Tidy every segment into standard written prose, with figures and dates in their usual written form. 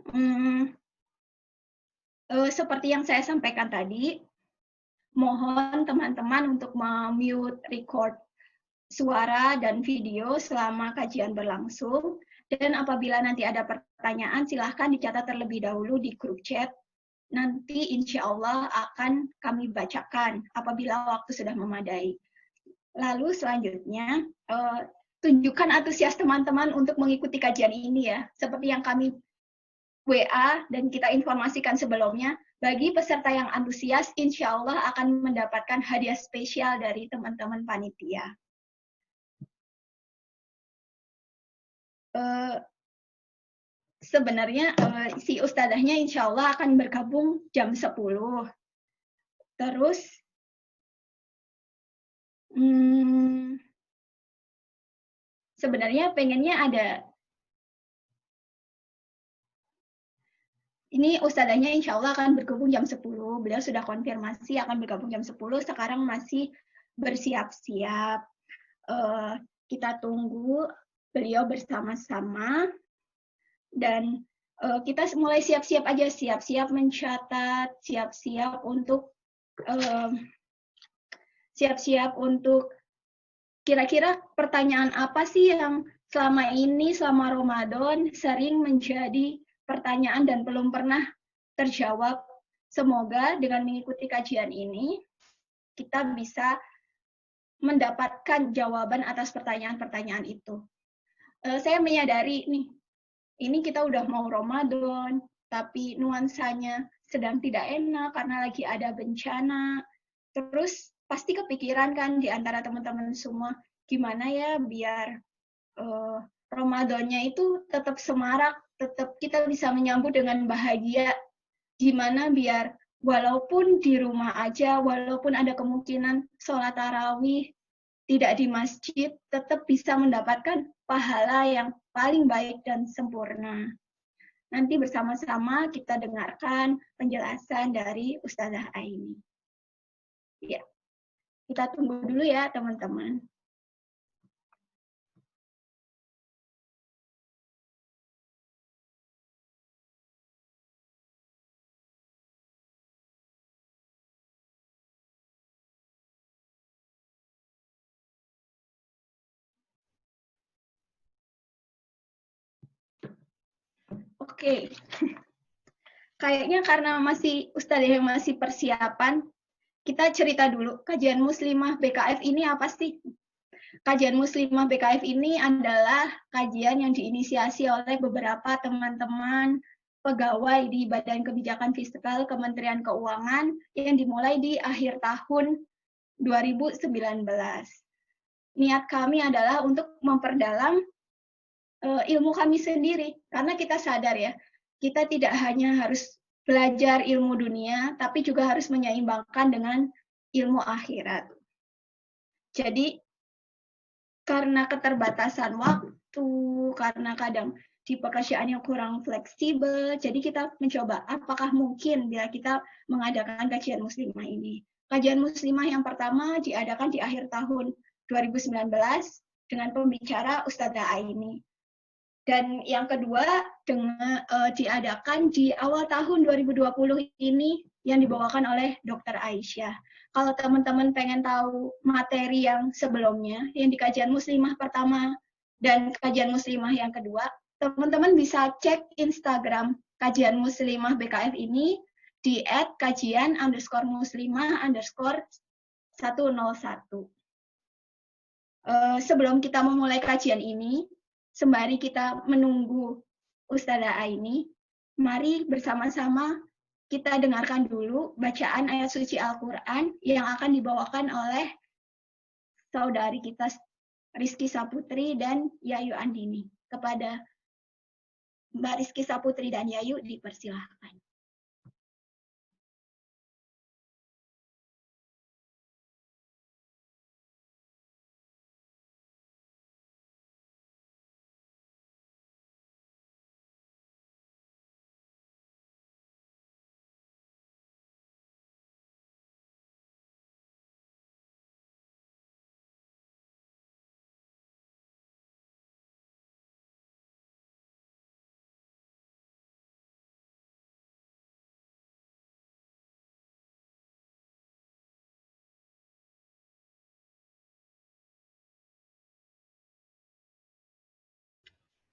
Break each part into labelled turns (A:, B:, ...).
A: Mmm, seperti yang saya sampaikan tadi, mohon teman-teman untuk mute record suara dan video selama kajian berlangsung, dan apabila nanti ada pertanyaan, silahkan dicatat terlebih dahulu di grup chat. Nanti insya Allah akan kami bacakan apabila waktu sudah memadai. Lalu selanjutnya, tunjukkan antusias teman-teman untuk mengikuti kajian ini ya. Seperti yang kami WA dan kita informasikan sebelumnya, bagi peserta yang antusias, insya Allah akan mendapatkan hadiah spesial dari teman-teman panitia. Sebenarnya si ustadzahnya insya Allah akan bergabung jam 10. Terus, sebenarnya pengennya ada, ini ustadzahnya insya Allah akan bergabung jam 10. Beliau sudah konfirmasi akan bergabung jam 10, sekarang masih bersiap-siap. Kita tunggu beliau bersama-sama, dan kita mulai siap-siap aja, siap-siap mencatat, siap-siap untuk kira-kira pertanyaan apa sih yang selama ini, selama Ramadan, sering menjadi pertanyaan dan belum pernah terjawab. Semoga dengan mengikuti kajian ini, kita bisa mendapatkan jawaban atas pertanyaan-pertanyaan itu. Saya menyadari nih, ini kita udah mau Ramadan, tapi nuansanya sedang tidak enak karena lagi ada bencana. Terus pasti kepikiran kan di antara teman-teman semua, gimana ya biar Ramadannya itu tetap semarak, tetap kita bisa menyambut dengan bahagia. Gimana biar walaupun di rumah aja, walaupun ada kemungkinan sholat tarawih tidak di masjid, tetap bisa mendapatkan pahala yang paling baik dan sempurna. Nanti bersama-sama kita dengarkan penjelasan dari Ustazah Aini. Ya, kita tunggu dulu ya teman-teman. Oke, kayaknya karena masih Ustazah yang masih persiapan, kita cerita dulu kajian Muslimah BKF ini apa sih? Kajian Muslimah BKF ini adalah kajian yang diinisiasi oleh beberapa teman-teman pegawai di Badan Kebijakan Fiskal Kementerian Keuangan yang dimulai di akhir tahun 2019. Niat kami adalah untuk memperdalam ilmu kami sendiri, karena kita sadar ya, kita tidak hanya harus belajar ilmu dunia, tapi juga harus menyeimbangkan dengan ilmu akhirat. Jadi, karena keterbatasan waktu, karena kadang di pekerjaan yang kurang fleksibel, jadi kita mencoba apakah mungkin bila kita mengadakan kajian muslimah ini. Kajian muslimah yang pertama diadakan di akhir tahun 2019 dengan pembicara Ustazah Aini. Dan yang kedua dengan diadakan di awal tahun 2020 ini yang dibawakan oleh Dr. Aisyah. Kalau teman-teman pengen tahu materi yang sebelumnya, yang di kajian muslimah pertama dan kajian muslimah yang kedua, teman-teman bisa cek Instagram kajian muslimah BKF ini di @kajian_muslimah_101. Sebelum kita memulai kajian ini, sembari kita menunggu Ustazah Aini, mari bersama-sama kita dengarkan dulu bacaan ayat suci Al-Quran yang akan dibawakan oleh saudari kita Rizky Saputri dan Yayu Andini. Kepada Mbak Rizky Saputri dan Yayu dipersilahkan.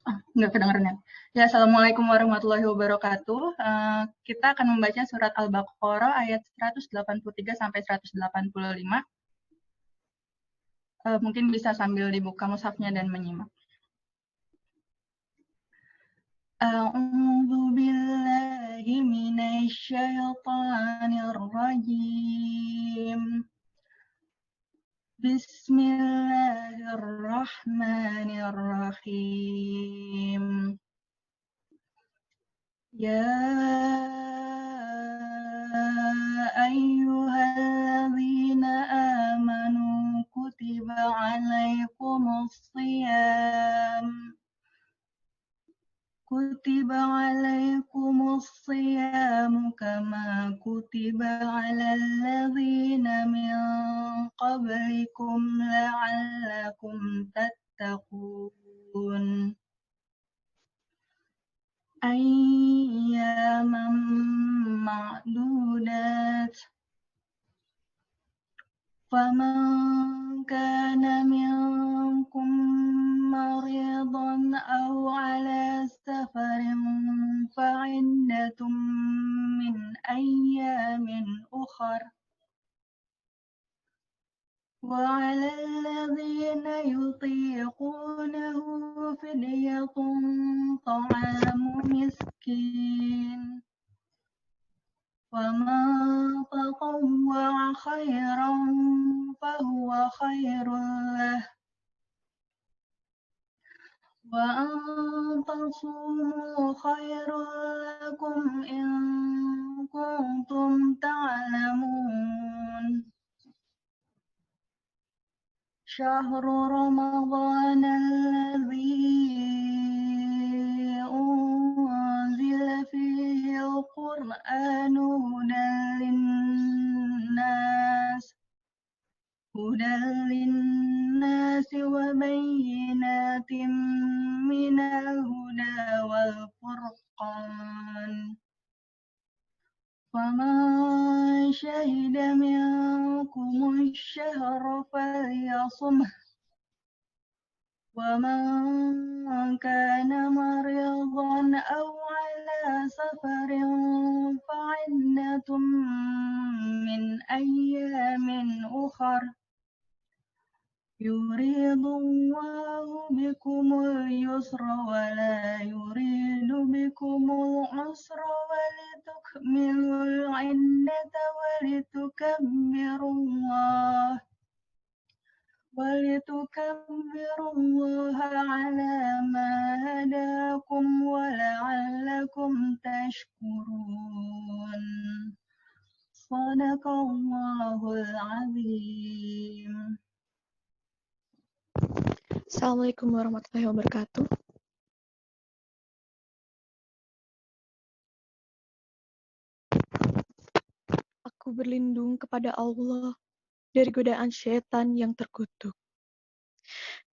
B: Nggak kedengeran ya. Ya, Assalamualaikum warahmatullahi wabarakatuh. Kita akan membaca surat Al-Baqarah ayat 183 sampai 185. Mungkin bisa sambil dibuka mushafnya dan menyimak. A'udzu billahi minasy syaithanir rajim. Bismillahirrahmanirrahim. Ya ayyuhalladzina amanu kutiba alaikumus shiyam kama kutiba alal ladzina min qablikum la'allakum tattaqun. Ayyaman ma'dudat. Faman kana minkum maridan aw ala safarin fa'iddatun min ayyamin ukhar. وعلى الذين يطيقونه فدية طعام مسكين ومن تطوع خيرا فهو خير له وأن تصوموا خير لكم إن كنتم تعلمون شهر رمضان الذي أنزل فيه القرآن هدى للناس وبينات من الهدى والفرقان فمن شهد منكم الشهر فليصمه ومن كان مريضا أو على سفر فعدة من أيام أخر يريد الله بكم اليسر ولا يريد بكم العسر ولتكملوا العدة ولتكبروا الله على ما هداكم ولعلكم تشكرون صدق الله العظيم.
C: Assalamualaikum warahmatullahi wabarakatuh. Aku berlindung kepada Allah dari godaan syaitan yang terkutuk.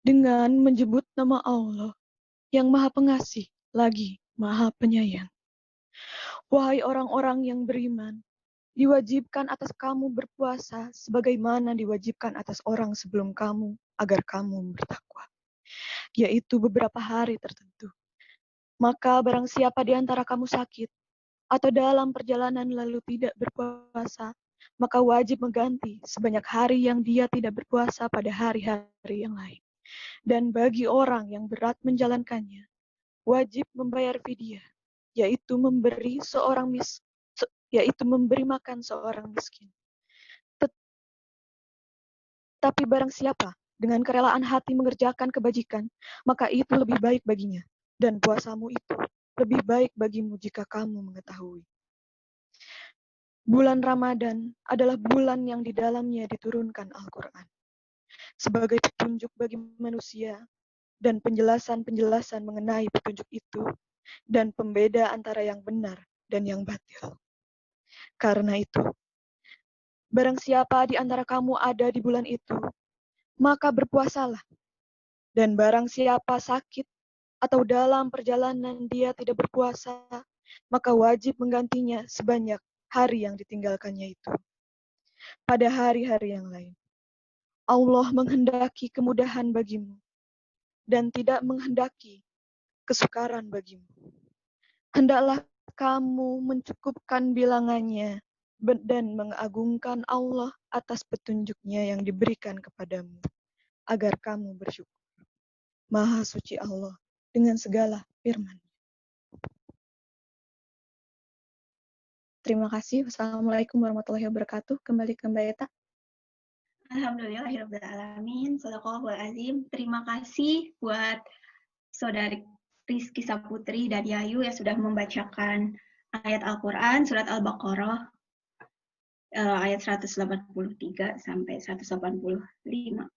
C: Dengan menyebut nama Allah yang Maha Pengasih lagi Maha Penyayang. Wahai orang-orang yang beriman, diwajibkan atas kamu berpuasa sebagaimana diwajibkan atas orang sebelum kamu agar kamu bertakwa, yaitu beberapa hari tertentu. Maka barang siapa di antara kamu sakit atau dalam perjalanan lalu tidak berpuasa, maka wajib mengganti sebanyak hari yang dia tidak berpuasa pada hari-hari yang lain. Dan bagi orang yang berat menjalankannya, wajib membayar fidyah, yaitu memberi makan seorang miskin. Tetapi barang siapa dengan kerelaan hati mengerjakan kebajikan, maka itu lebih baik baginya, dan puasamu itu lebih baik bagimu jika kamu mengetahui. Bulan Ramadan adalah bulan yang di dalamnya diturunkan Al-Quran sebagai petunjuk bagi manusia dan penjelasan-penjelasan mengenai petunjuk itu dan pembeda antara yang benar dan yang batil. Karena itu, barang siapa di antara kamu ada di bulan itu, maka berpuasalah. Dan barang siapa sakit atau dalam perjalanan dia tidak berpuasa, maka wajib menggantinya sebanyak hari yang ditinggalkannya itu pada hari-hari yang lain. Allah menghendaki kemudahan bagimu dan tidak menghendaki kesukaran bagimu. Hendaklah kamu mencukupkan bilangannya dan mengagungkan Allah atas petunjuknya yang diberikan kepadamu, agar kamu bersyukur. Maha suci Allah dengan segala firman. Terima kasih. Wassalamualaikum warahmatullahi wabarakatuh. Kembali ke Mbak Eta.
A: Alhamdulillahirrahmanirrahim. Shadaqallahul azim. Terima kasih buat Saudari Rizky Saputri dan Yayu yang sudah membacakan ayat Al-Quran, surat Al-Baqarah, ayat 183 sampai 185.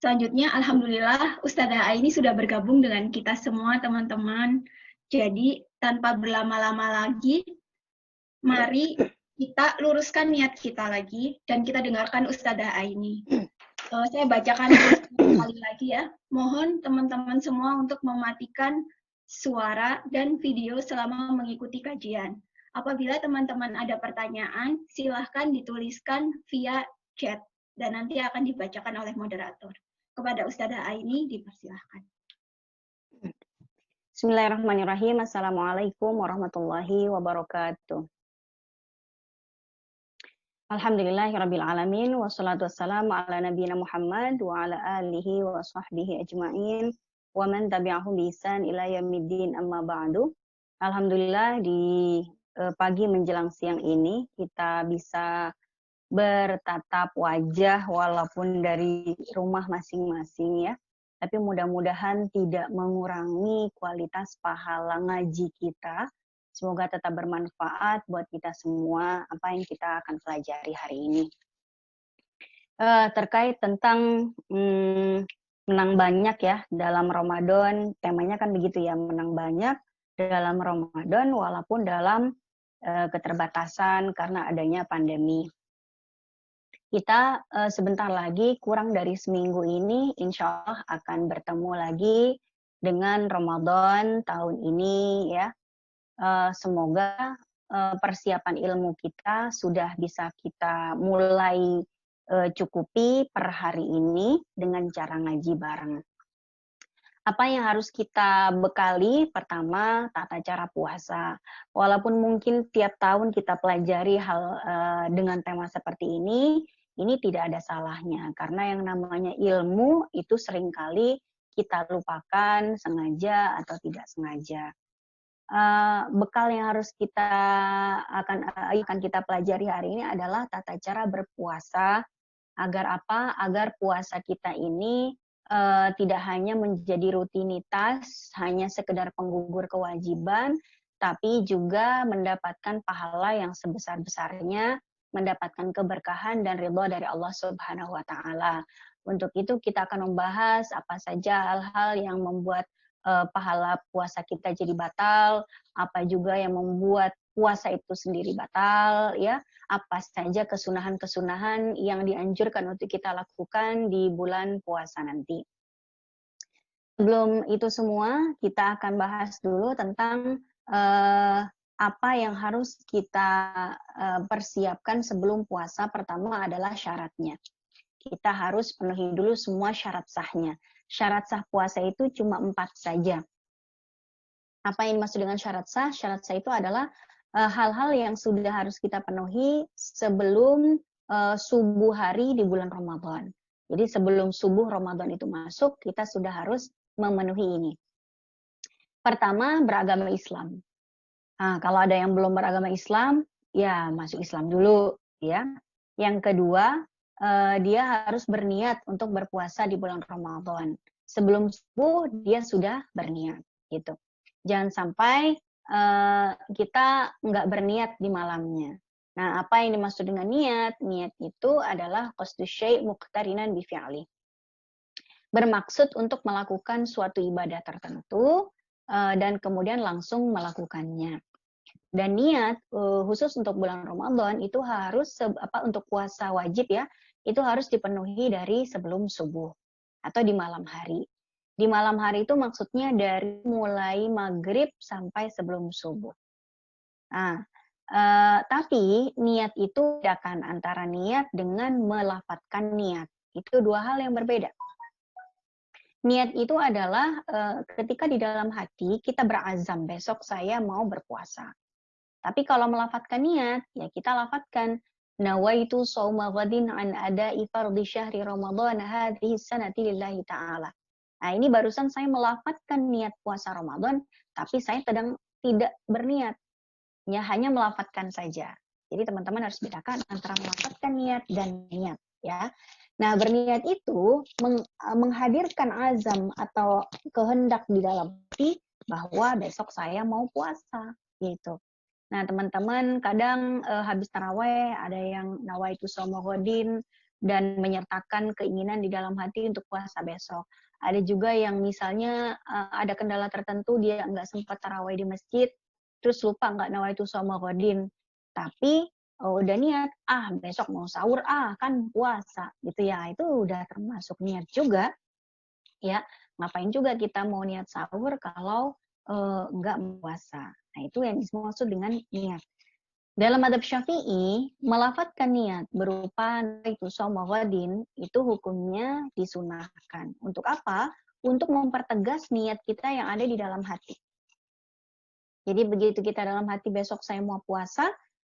A: Selanjutnya, Alhamdulillah, Ustazah Aini sudah bergabung dengan kita semua, teman-teman. Jadi, tanpa berlama-lama lagi, mari kita luruskan niat kita lagi, dan kita dengarkan Ustazah Aini. Saya bacakan sekali lagi ya. Mohon teman-teman semua untuk mematikan suara dan video selama mengikuti kajian. Apabila teman-teman ada pertanyaan, silahkan dituliskan via chat dan nanti akan dibacakan oleh moderator. Kepada Ustazah Aini, dipersilahkan.
D: Bismillahirrahmanirrahim. Assalamualaikum warahmatullahi wabarakatuh. Alhamdulillahirabbil alamin wassalatu wassalamu ala nabiyina Muhammad wa ala alihi wa sahbihi ajmain wa man tabi'ahum bi ihsan ila yaumiddin amma ba'du. Alhamdulillah di pagi menjelang siang ini kita bisa bertatap wajah walaupun dari rumah masing-masing ya. Tapi mudah-mudahan tidak mengurangi kualitas pahala ngaji kita. Semoga tetap bermanfaat buat kita semua apa yang kita akan pelajari hari ini. Terkait tentang menang banyak ya dalam Ramadan, temanya kan begitu ya, menang banyak dalam Ramadan walaupun dalam keterbatasan karena adanya pandemi. Kita sebentar lagi kurang dari seminggu ini insya Allah akan bertemu lagi dengan Ramadan tahun ini ya. Semoga persiapan ilmu kita sudah bisa kita mulai cukupi per hari ini dengan cara ngaji bareng. Apa yang harus kita bekali? Pertama, tata cara puasa. Walaupun mungkin tiap tahun kita pelajari hal dengan tema seperti ini tidak ada salahnya. Karena yang namanya ilmu itu seringkali kita lupakan sengaja atau tidak sengaja. Bekal yang harus kita akan kita pelajari hari ini adalah tata cara berpuasa. Agar apa? Agar puasa kita ini tidak hanya menjadi rutinitas, hanya sekedar penggugur kewajiban, tapi juga mendapatkan pahala yang sebesar-besarnya, mendapatkan keberkahan dan ridha dari Allah Subhanahu wa Ta'ala. Untuk itu kita akan membahas apa saja hal-hal yang membuat pahala puasa kita jadi batal, apa juga yang membuat puasa itu sendiri batal, ya, apa saja kesunahan-kesunahan yang dianjurkan untuk kita lakukan di bulan puasa nanti. Sebelum itu semua, kita akan bahas dulu tentang apa yang harus kita persiapkan sebelum puasa. Pertama adalah syaratnya. Kita harus penuhi dulu semua syarat sahnya. Syarat sah puasa itu cuma 4 saja. Apa yang dimaksud dengan syarat sah? Syarat sah itu adalah hal-hal yang sudah harus kita penuhi sebelum subuh hari di bulan Ramadan. Jadi sebelum subuh Ramadan itu masuk, kita sudah harus memenuhi ini. Pertama, beragama Islam. Nah, kalau ada yang belum beragama Islam, ya masuk Islam dulu, ya. Yang kedua, dia harus berniat untuk berpuasa di bulan Ramadan. Sebelum subuh dia sudah berniat, gitu. Jangan sampai kita nggak berniat di malamnya. Nah, apa yang dimaksud dengan niat? Niat itu adalah qasdu syai' muqtarinan bi fi'li. Bermaksud untuk melakukan suatu ibadah tertentu dan kemudian langsung melakukannya. Dan niat khusus untuk bulan Ramadan itu harus untuk puasa wajib ya, itu harus dipenuhi dari sebelum subuh atau di malam hari. Di malam hari itu maksudnya dari mulai maghrib sampai sebelum subuh. Nah, tapi niat itu bedakan antara niat dengan melafadzkan niat. Itu dua hal yang berbeda. Niat itu adalah ketika di dalam hati kita berazam besok saya mau berpuasa. Tapi kalau melafadzkan niat, ya kita lafadzkan nawaitu shauma ghadin an ada'i fardhi syahri ramadhan hadhihi sanati lillahi ta'ala. Nah, ini barusan saya melafadzkan niat puasa Ramadan, tapi saya tidak berniat. Ya, hanya melafadzkan saja. Jadi teman-teman harus bedakan antara melafadzkan niat dan niat, ya. Nah, berniat itu menghadirkan azam atau kehendak di dalam hati bahwa besok saya mau puasa, gitu. Nah, teman-teman kadang habis taraweh ada yang nawaitu shauma ghadin dan menyertakan keinginan di dalam hati untuk puasa besok. Ada juga yang misalnya ada kendala tertentu, dia nggak sempat taraweh di masjid, terus lupa nggak nawaitu shauma ghadin. Tapi udah niat, besok mau sahur, kan puasa gitu ya, itu udah termasuk niat juga, ya. Ngapain juga kita mau niat sahur kalau nggak puasa. Nah, itu yang dimaksud dengan niat. Dalam adab Syafi'i, melafadzkan niat berupa itu shauma ghadin, itu hukumnya disunahkan. Untuk apa? Untuk mempertegas niat kita yang ada di dalam hati. Jadi begitu kita dalam hati besok saya mau puasa,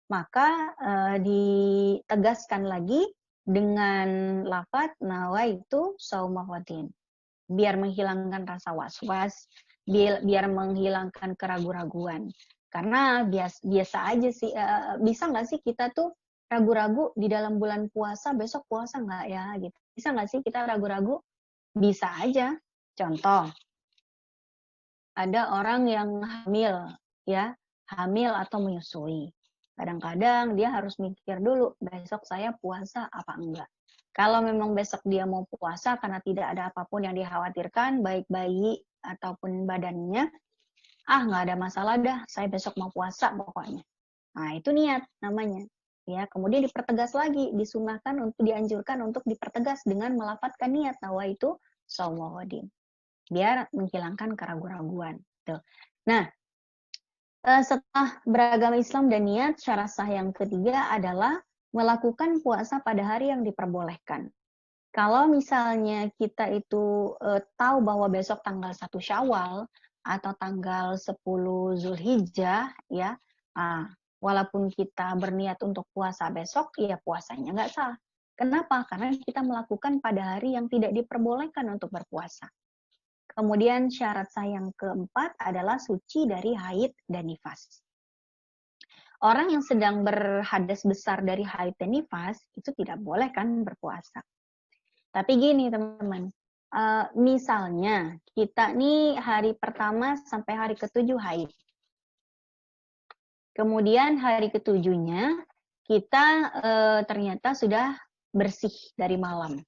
D: maka ditegaskan lagi dengan lafadz nawaitu shauma ghadin. Biar menghilangkan rasa was-was, biar menghilangkan keraguan-raguan. Karena biasa aja sih, bisa nggak sih kita tuh ragu-ragu di dalam bulan puasa, besok puasa nggak ya gitu. Bisa nggak sih kita ragu-ragu? Bisa aja. Contoh, ada orang yang hamil, ya, hamil atau menyusui. Kadang-kadang dia harus mikir dulu, besok saya puasa apa enggak. Kalau memang besok dia mau puasa karena tidak ada apapun yang dikhawatirkan, baik bayi ataupun badannya, nggak ada masalah dah, saya besok mau puasa pokoknya. Nah, itu niat namanya. Ya, kemudian dipertegas lagi, disunahkan untuk dianjurkan untuk dipertegas dengan melafadzkan niat nawaitu shauma ghadin. Biar menghilangkan keraguan-raguan. Tuh. Nah, setelah beragama Islam dan niat, syarat sah yang ketiga adalah melakukan puasa pada hari yang diperbolehkan. Kalau misalnya kita itu tahu bahwa besok tanggal 1 Syawal atau tanggal 10 Zulhijjah, ya, walaupun kita berniat untuk puasa besok, ya puasanya nggak sah. Kenapa? Karena kita melakukan pada hari yang tidak diperbolehkan untuk berpuasa. Kemudian syarat sah yang keempat adalah suci dari haid dan nifas. Orang yang sedang berhadas besar dari haid dan nifas, itu tidak boleh kan berpuasa. Tapi gini teman-teman, misalnya kita nih hari pertama sampai hari ke-7 haid. Kemudian hari ke-7-nya kita ternyata sudah bersih dari malam.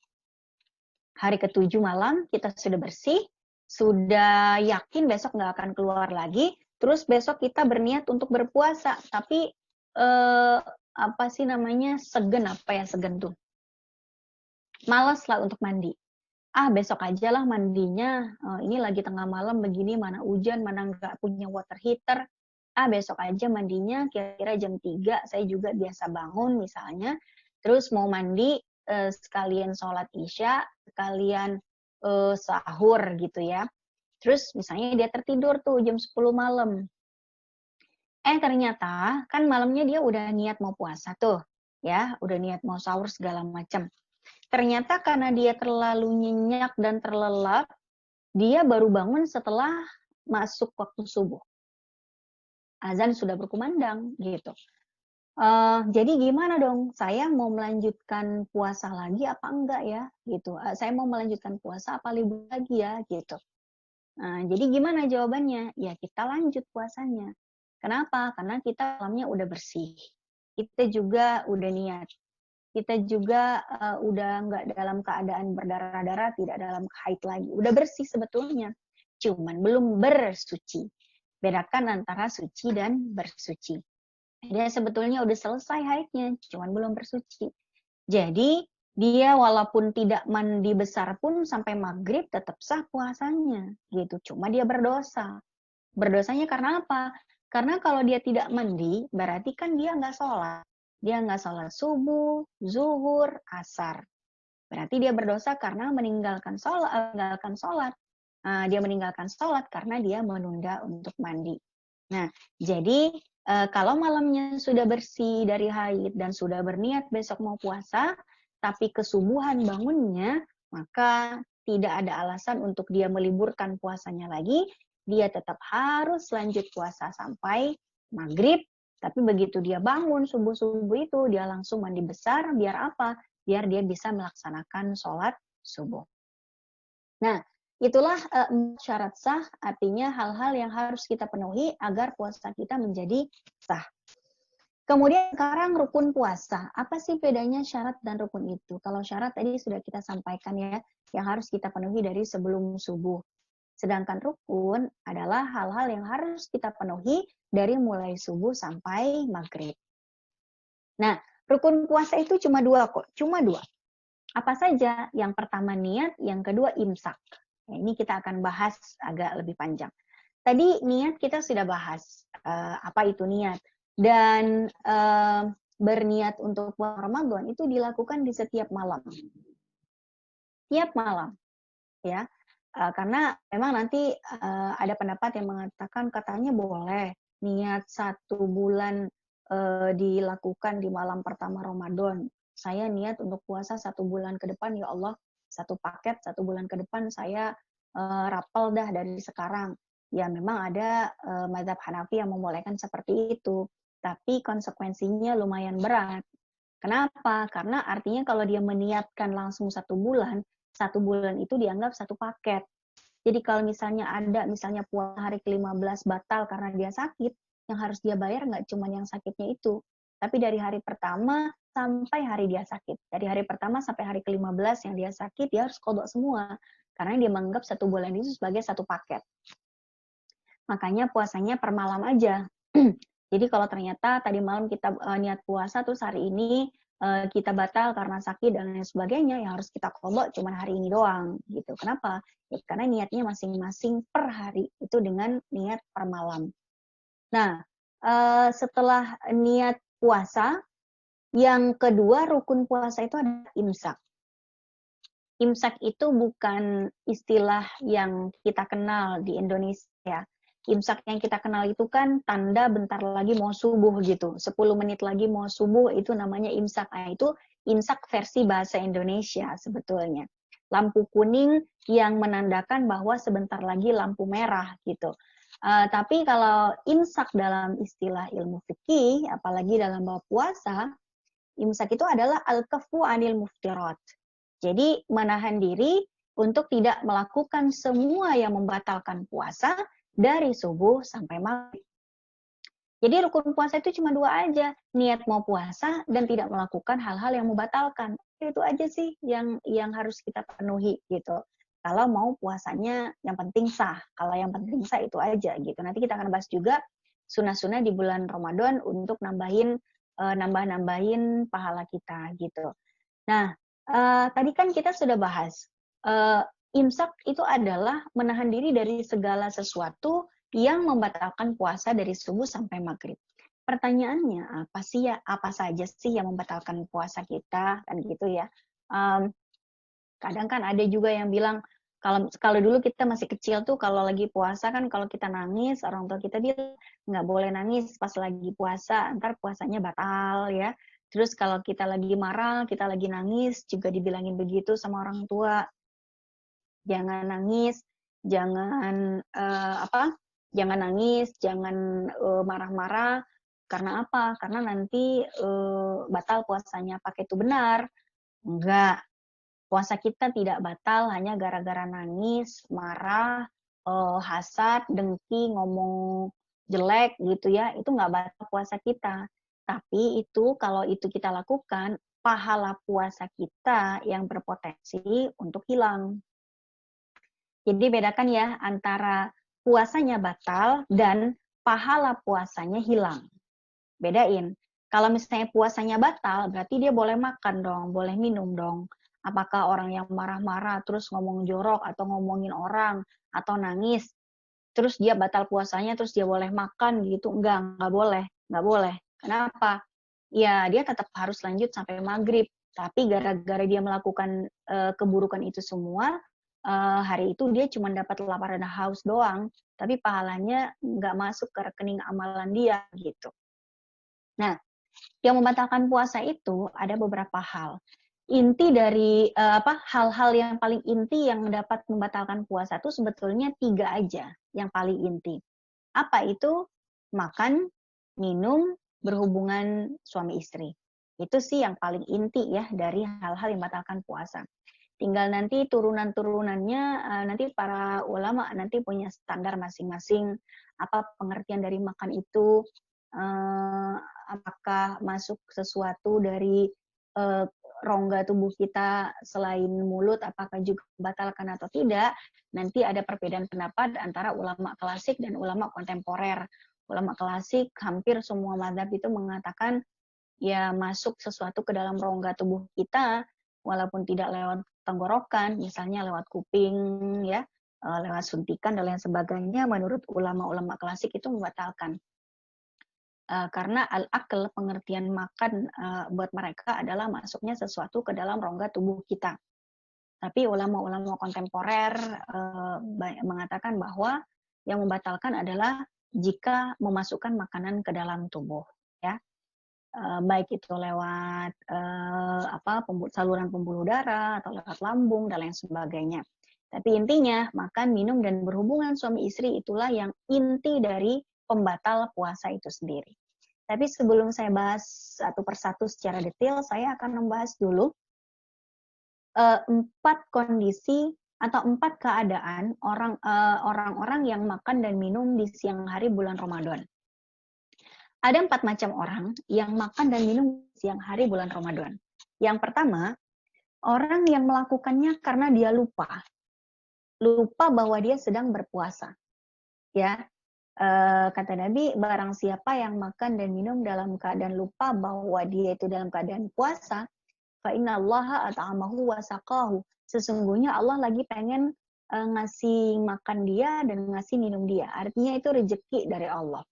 D: Hari ke-7 malam kita sudah bersih, sudah yakin besok nggak akan keluar lagi, terus besok kita berniat untuk berpuasa, tapi segen tuh. Males lah untuk mandi. Besok aja lah mandinya, ini lagi tengah malam begini, mana hujan, mana nggak punya water heater. Besok aja mandinya kira-kira jam 3, saya juga biasa bangun misalnya, terus mau mandi, sekalian sholat isya, sekalian sahur gitu ya. Terus misalnya dia tertidur tuh jam 10 malam. Ternyata kan malamnya dia udah niat mau puasa tuh, ya, udah niat mau sahur segala macam. Ternyata karena dia terlalu nyenyak dan terlelap, dia baru bangun setelah masuk waktu subuh. Azan sudah berkumandang gitu. Jadi gimana dong? Saya mau melanjutkan puasa lagi apa enggak ya? Gitu. Saya mau melanjutkan puasa apa libur lagi ya? Gitu. Jadi gimana jawabannya? Ya kita lanjut puasanya. Kenapa? Karena kita malamnya udah bersih. Kita juga udah niat. Kita juga udah nggak dalam keadaan berdarah-darah, tidak dalam haid lagi. Udah bersih sebetulnya. Cuman belum bersuci. Bedakan antara suci dan bersuci. Dia sebetulnya udah selesai haidnya, cuman belum bersuci. Jadi dia walaupun tidak mandi besar pun sampai maghrib tetap sah puasanya, gitu. Cuma dia berdosa. Berdosanya karena apa? Karena kalau dia tidak mandi, berarti kan dia nggak sholat. Dia nggak sholat subuh, zuhur, asar. Berarti dia berdosa karena meninggalkan sholat. Dia meninggalkan sholat karena dia menunda untuk mandi. Nah, jadi kalau malamnya sudah bersih dari haid dan sudah berniat besok mau puasa, tapi kesubuhan bangunnya, maka tidak ada alasan untuk dia meliburkan puasanya lagi. Dia tetap harus lanjut puasa sampai maghrib. Tapi begitu dia bangun subuh-subuh itu, dia langsung mandi besar. Biar apa? Biar dia bisa melaksanakan sholat subuh. Nah, itulah syarat sah, artinya hal-hal yang harus kita penuhi agar puasa kita menjadi sah. Kemudian sekarang rukun puasa. Apa sih bedanya syarat dan rukun itu? Kalau syarat tadi sudah kita sampaikan ya, yang harus kita penuhi dari sebelum subuh. Sedangkan rukun adalah hal-hal yang harus kita penuhi dari mulai subuh sampai maghrib. Nah, rukun puasa itu cuma 2 kok, cuma 2. Apa saja? Yang pertama niat, yang kedua imsak. Nah, ini kita akan bahas agak lebih panjang. Tadi niat kita sudah bahas, apa itu niat. Dan berniat untuk puasa Ramadan itu dilakukan di setiap malam. Tiap malam, ya. Karena memang nanti ada pendapat yang mengatakan katanya boleh niat 1 bulan dilakukan di malam pertama Ramadan. Saya niat untuk puasa 1 bulan ke depan, ya Allah, 1 paket 1 bulan ke depan saya rapel dah dari sekarang. Ya memang ada mazhab Hanafi yang membolehkan seperti itu, tapi konsekuensinya lumayan berat. Kenapa? Karena artinya kalau dia meniatkan langsung 1 bulan, 1 bulan itu dianggap 1 paket. Jadi kalau misalnya puasa hari ke-15 batal karena dia sakit, yang harus dia bayar nggak cuma yang sakitnya itu, tapi dari hari pertama sampai hari dia sakit. Dari hari pertama sampai hari ke-15 yang dia sakit, dia harus qadha semua. Karena dia menganggap 1 bulan itu sebagai 1 paket. Makanya puasanya per malam aja. Jadi kalau ternyata tadi malam kita niat puasa, terus hari ini kita batal karena sakit dan lain sebagainya, yang harus kita qadha cuma hari ini doang gitu. Kenapa? Ya, karena niatnya masing-masing per hari itu dengan niat per malam. Nah, setelah niat puasa, yang kedua rukun puasa itu adalah imsak. Imsak itu bukan istilah yang kita kenal di Indonesia. Imsak yang kita kenal itu kan tanda bentar lagi mau subuh gitu. 10 menit lagi mau subuh itu namanya imsak. Nah, itu imsak versi bahasa Indonesia sebetulnya. Lampu kuning yang menandakan bahwa sebentar lagi lampu merah gitu. Tapi kalau imsak dalam istilah ilmu fikih, apalagi dalam bab puasa, imsak itu adalah al-kafu anil muftirat. Jadi menahan diri untuk tidak melakukan semua yang membatalkan puasa dari subuh sampai maghrib. Jadi rukun puasa itu cuma 2 aja, niat mau puasa dan tidak melakukan hal-hal yang membatalkan. Itu aja sih yang harus kita penuhi gitu. Kalau mau puasanya yang penting sah. Kalau yang penting sah itu aja gitu. Nanti kita akan bahas juga sunah-sunah di bulan Ramadan untuk nambahin pahala kita gitu. Nah, tadi kan kita sudah bahas imsak itu adalah menahan diri dari segala sesuatu yang membatalkan puasa dari subuh sampai maghrib. Pertanyaannya apa saja sih yang membatalkan puasa kita kan gitu ya. Kadang kan ada juga yang bilang kalau dulu kita masih kecil tuh kalau lagi puasa kan kalau kita nangis orang tua kita bilang nggak boleh nangis pas lagi puasa, ntar puasanya batal ya. Terus kalau kita lagi marah, kita lagi nangis juga dibilangin begitu sama orang tua. Jangan nangis, jangan jangan nangis, jangan marah-marah. Karena apa? Karena nanti batal puasanya. Pakai itu benar? Enggak. Puasa kita tidak batal hanya gara-gara nangis, marah, hasad, dengki, ngomong jelek gitu ya. Itu enggak batal puasa kita. Tapi itu kalau itu kita lakukan, pahala puasa kita yang berpotensi untuk hilang. Jadi bedakan ya antara puasanya batal dan pahala puasanya hilang. Bedain. Kalau misalnya puasanya batal, berarti dia boleh makan dong, boleh minum dong. Apakah orang yang marah-marah terus ngomong jorok atau ngomongin orang atau nangis, terus dia batal puasanya, terus dia boleh makan gitu? Enggak boleh. Kenapa? Ya dia tetap harus lanjut sampai maghrib. Tapi gara-gara dia melakukan keburukan itu semua, hari itu dia cuma dapat lapar dan haus doang, tapi pahalanya nggak masuk ke rekening amalan dia gitu. Nah, yang membatalkan puasa itu ada beberapa hal. Inti dari hal-hal yang paling inti yang dapat membatalkan puasa itu sebetulnya 3 aja yang paling inti. Apa itu? Makan, minum, berhubungan suami istri. Itu sih yang paling inti ya dari hal-hal yang membatalkan puasa. Tinggal nanti turunan-turunannya nanti para ulama nanti punya standar masing-masing apa pengertian dari makan itu, apakah masuk sesuatu dari rongga tubuh kita selain mulut, apakah juga membatalkan atau tidak. Nanti ada perbedaan pendapat antara ulama klasik dan ulama kontemporer. Ulama klasik hampir semua mazhab itu mengatakan ya masuk sesuatu ke dalam rongga tubuh kita walaupun tidak lewat tenggorokan, misalnya lewat kuping ya, lewat suntikan dan lain sebagainya, menurut ulama-ulama klasik itu membatalkan. Karena al-akal, pengertian makan buat mereka adalah masuknya sesuatu ke dalam rongga tubuh kita. Tapi ulama-ulama kontemporer mengatakan bahwa yang membatalkan adalah jika memasukkan makanan ke dalam tubuh, ya. Baik itu lewat saluran pembuluh darah atau lewat lambung dan lain sebagainya. Tapi intinya makan, minum dan berhubungan suami istri itulah yang inti dari pembatal puasa itu sendiri. Tapi sebelum saya bahas satu persatu secara detail, saya akan membahas dulu 4 kondisi atau 4 keadaan orang-orang yang makan dan minum di siang hari bulan Ramadan. Ada 4 macam orang yang makan dan minum di siang hari bulan Ramadan. Yang pertama, orang yang melakukannya karena dia lupa bahwa dia sedang berpuasa. Ya, kata Nabi, barang siapa yang makan dan minum dalam keadaan lupa bahwa dia itu dalam keadaan puasa, fa innallaha at'amahu wa saqahu. Sesungguhnya Allah lagi pengen ngasih makan dia dan ngasih minum dia. Artinya itu rezeki dari Allah.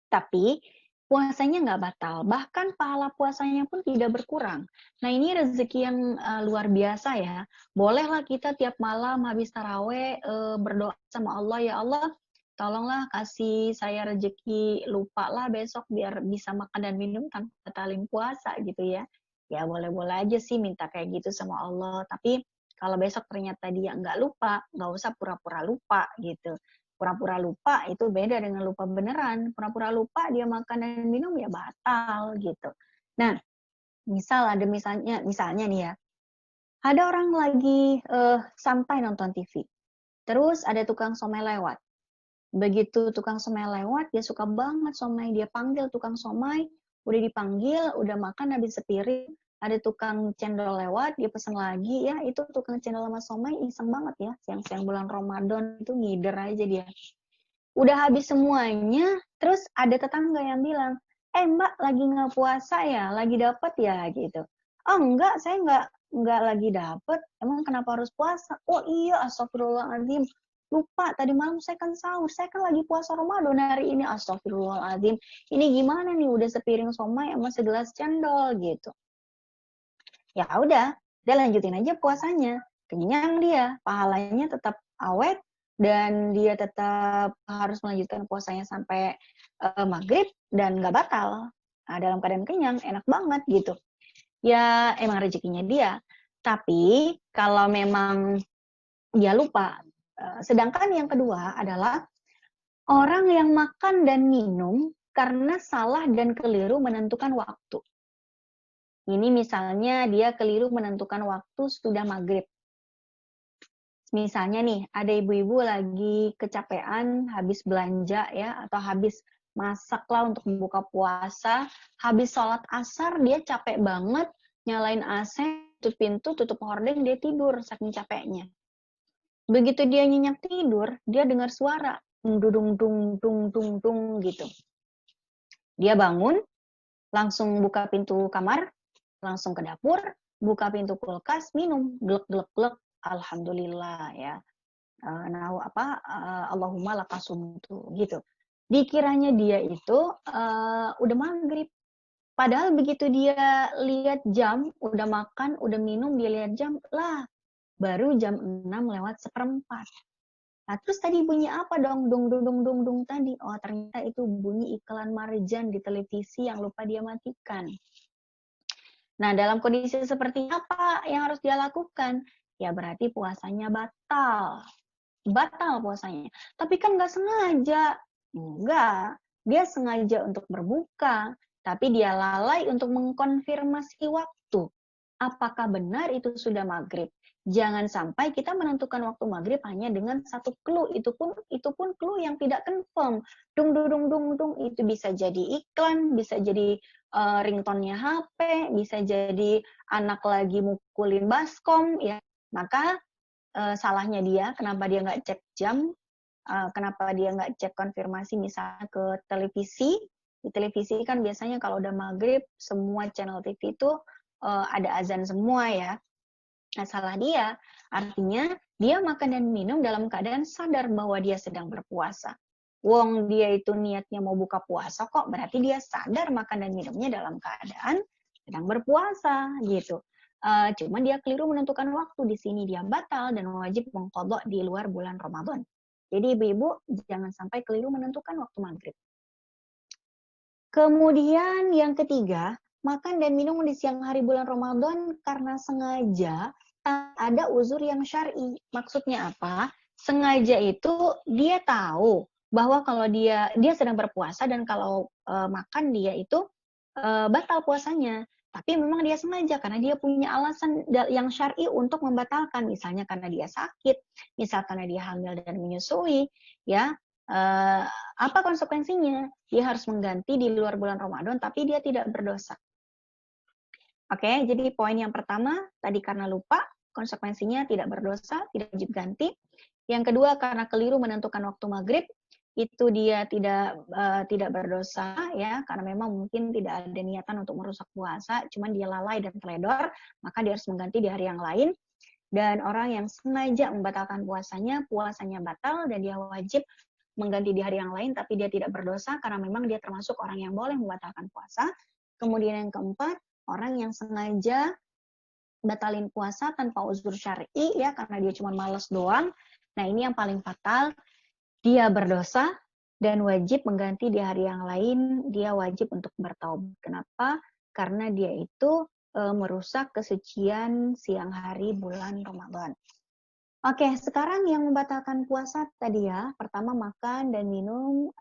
D: Tapi puasanya nggak batal, bahkan pahala puasanya pun tidak berkurang. Nah ini rezeki yang luar biasa ya. Bolehlah kita tiap malam habis taraweh berdoa sama Allah, ya Allah tolonglah kasih saya rezeki, lupa lah besok biar bisa makan dan minum tanpa batalin puasa gitu ya. Ya boleh-boleh aja sih minta kayak gitu sama Allah. Tapi kalau besok ternyata dia nggak lupa, nggak usah pura-pura lupa gitu. Pura-pura lupa itu beda dengan lupa beneran. Pura-pura lupa dia makan dan minum ya batal gitu. Nah, misalnya nih ya, ada orang lagi santai nonton TV. Terus ada tukang somai lewat. Begitu tukang somai lewat, dia suka banget somai. Dia panggil tukang somai, udah dipanggil, udah makan habis sepiring, ada tukang cendol lewat, dia pesen lagi, ya itu tukang cendol sama somai iseng banget ya, siang-siang bulan Ramadan itu ngider aja dia. Udah habis semuanya, terus ada tetangga yang bilang, Mbak lagi nggak puasa ya, lagi dapet ya gitu. Oh enggak, saya nggak lagi dapet, emang kenapa harus puasa? Oh iya, astagfirullahaladzim, lupa tadi malam saya kan sahur, saya kan lagi puasa Ramadan hari ini, astagfirullahaladzim. Ini gimana nih, udah sepiring somai sama segelas cendol gitu. Ya udah, dia lanjutin aja puasanya. Kenyang dia, pahalanya tetap awet dan dia tetap harus melanjutkan puasanya sampai maghrib dan nggak batal. Nah, dalam keadaan kenyang, enak banget gitu. Ya emang rezekinya dia. Tapi kalau memang dia lupa, sedangkan yang kedua adalah orang yang makan dan minum karena salah dan keliru menentukan waktu. Ini misalnya dia keliru menentukan waktu sudah maghrib. Misalnya nih, ada ibu-ibu lagi kecapean habis belanja ya, atau habis masak lah untuk buka puasa, habis sholat asar dia capek banget, nyalain AC, tutup pintu, tutup hordeng, dia tidur saking capeknya. Begitu dia nyenyak tidur, dia dengar suara dung dung dung dung dung gitu. Dia bangun, langsung buka pintu kamar, langsung ke dapur, buka pintu kulkas, minum, glek, alhamdulillah ya. Allahumma lakasumtu gitu. Dikiranya dia itu udah maghrib. Padahal begitu dia lihat jam, udah makan, udah minum, dia lihat jam, lah baru jam 6:04. Nah, terus tadi bunyi apa dong? Dung dung dung dung dung tadi. Oh, ternyata itu bunyi iklan Marjan di televisi yang lupa dia matikan. Nah, dalam kondisi seperti apa yang harus dia lakukan? Ya berarti puasanya batal. Batal puasanya. Tapi kan nggak sengaja. Enggak. Dia sengaja untuk berbuka, tapi dia lalai untuk mengkonfirmasi waktu. Apakah benar itu sudah maghrib? Jangan sampai kita menentukan waktu maghrib hanya dengan satu clue. Itu pun clue yang tidak confirm. Dung dung dung dung dung itu bisa jadi iklan, bisa jadi ringtone-nya HP, bisa jadi anak lagi mukulin baskom, ya. Maka salahnya dia, kenapa dia nggak cek jam, kenapa dia nggak cek konfirmasi misalnya ke televisi. Di televisi kan biasanya kalau udah maghrib, semua channel TV itu ada azan semua ya. Nah, salah dia. Artinya dia makan dan minum dalam keadaan sadar bahwa dia sedang berpuasa. Wong dia itu niatnya mau buka puasa kok, berarti dia sadar makan dan minumnya dalam keadaan sedang berpuasa gitu. Cuman dia keliru menentukan waktu, di sini dia batal dan wajib mengqadha di luar bulan Ramadan. Jadi ibu-ibu jangan sampai keliru menentukan waktu maghrib. Kemudian yang ketiga, makan dan minum di siang hari bulan Ramadan karena sengaja ada uzur yang syar'i. Maksudnya apa? Sengaja itu dia tahu bahwa kalau dia sedang berpuasa dan kalau makan dia itu batal puasanya. Tapi memang dia sengaja karena dia punya alasan yang syar'i untuk membatalkan, misalnya karena dia sakit, misalnya karena dia hamil dan menyusui, ya. Apa konsekuensinya? Dia harus mengganti di luar bulan Ramadan, tapi dia tidak berdosa. Oke, jadi poin yang pertama tadi karena lupa, konsekuensinya tidak berdosa, tidak wajib ganti. Yang kedua karena keliru menentukan waktu maghrib, itu dia tidak berdosa ya, karena memang mungkin tidak ada niatan untuk merusak puasa, cuman dia lalai dan teledor, maka dia harus mengganti di hari yang lain. Dan orang yang sengaja membatalkan puasanya batal dan dia wajib mengganti di hari yang lain, tapi dia tidak berdosa karena memang dia termasuk orang yang boleh membatalkan puasa. Kemudian yang keempat, orang yang sengaja batalin puasa tanpa uzur syar'i ya, karena dia cuma malas doang. Nah, ini yang paling fatal. Dia berdosa dan wajib mengganti di hari yang lain, dia wajib untuk bertaubat. Kenapa? Karena dia itu merusak kesucian siang hari bulan Ramadan. Oke, sekarang yang membatalkan puasa tadi ya, pertama makan dan minum,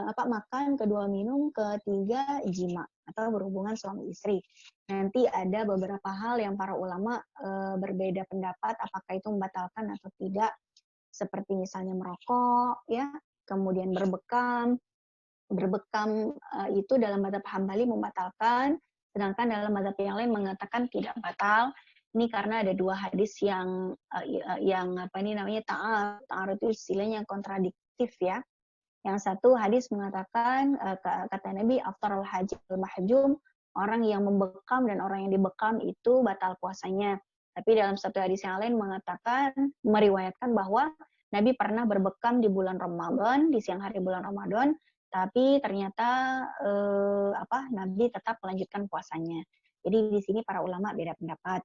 D: makan, kedua minum, ketiga jima atau berhubungan suami istri. Nanti ada beberapa hal yang para ulama berbeda pendapat apakah itu membatalkan atau tidak, seperti misalnya merokok, ya, kemudian berbekam itu dalam mazhab Hambali membatalkan, sedangkan dalam mazhab yang lain mengatakan tidak batal. Ini karena ada dua hadis yang ta'ar itu istilahnya kontradiktif ya. Yang satu hadis mengatakan kata Nabi aftarul haji al-mahjum, orang yang membekam dan orang yang dibekam itu batal puasanya. Tapi dalam satu hadis yang lain meriwayatkan bahwa Nabi pernah berbekam di bulan Ramadan, di siang hari bulan Ramadan, tapi ternyata Nabi tetap melanjutkan puasanya. Jadi di sini para ulama beda pendapat.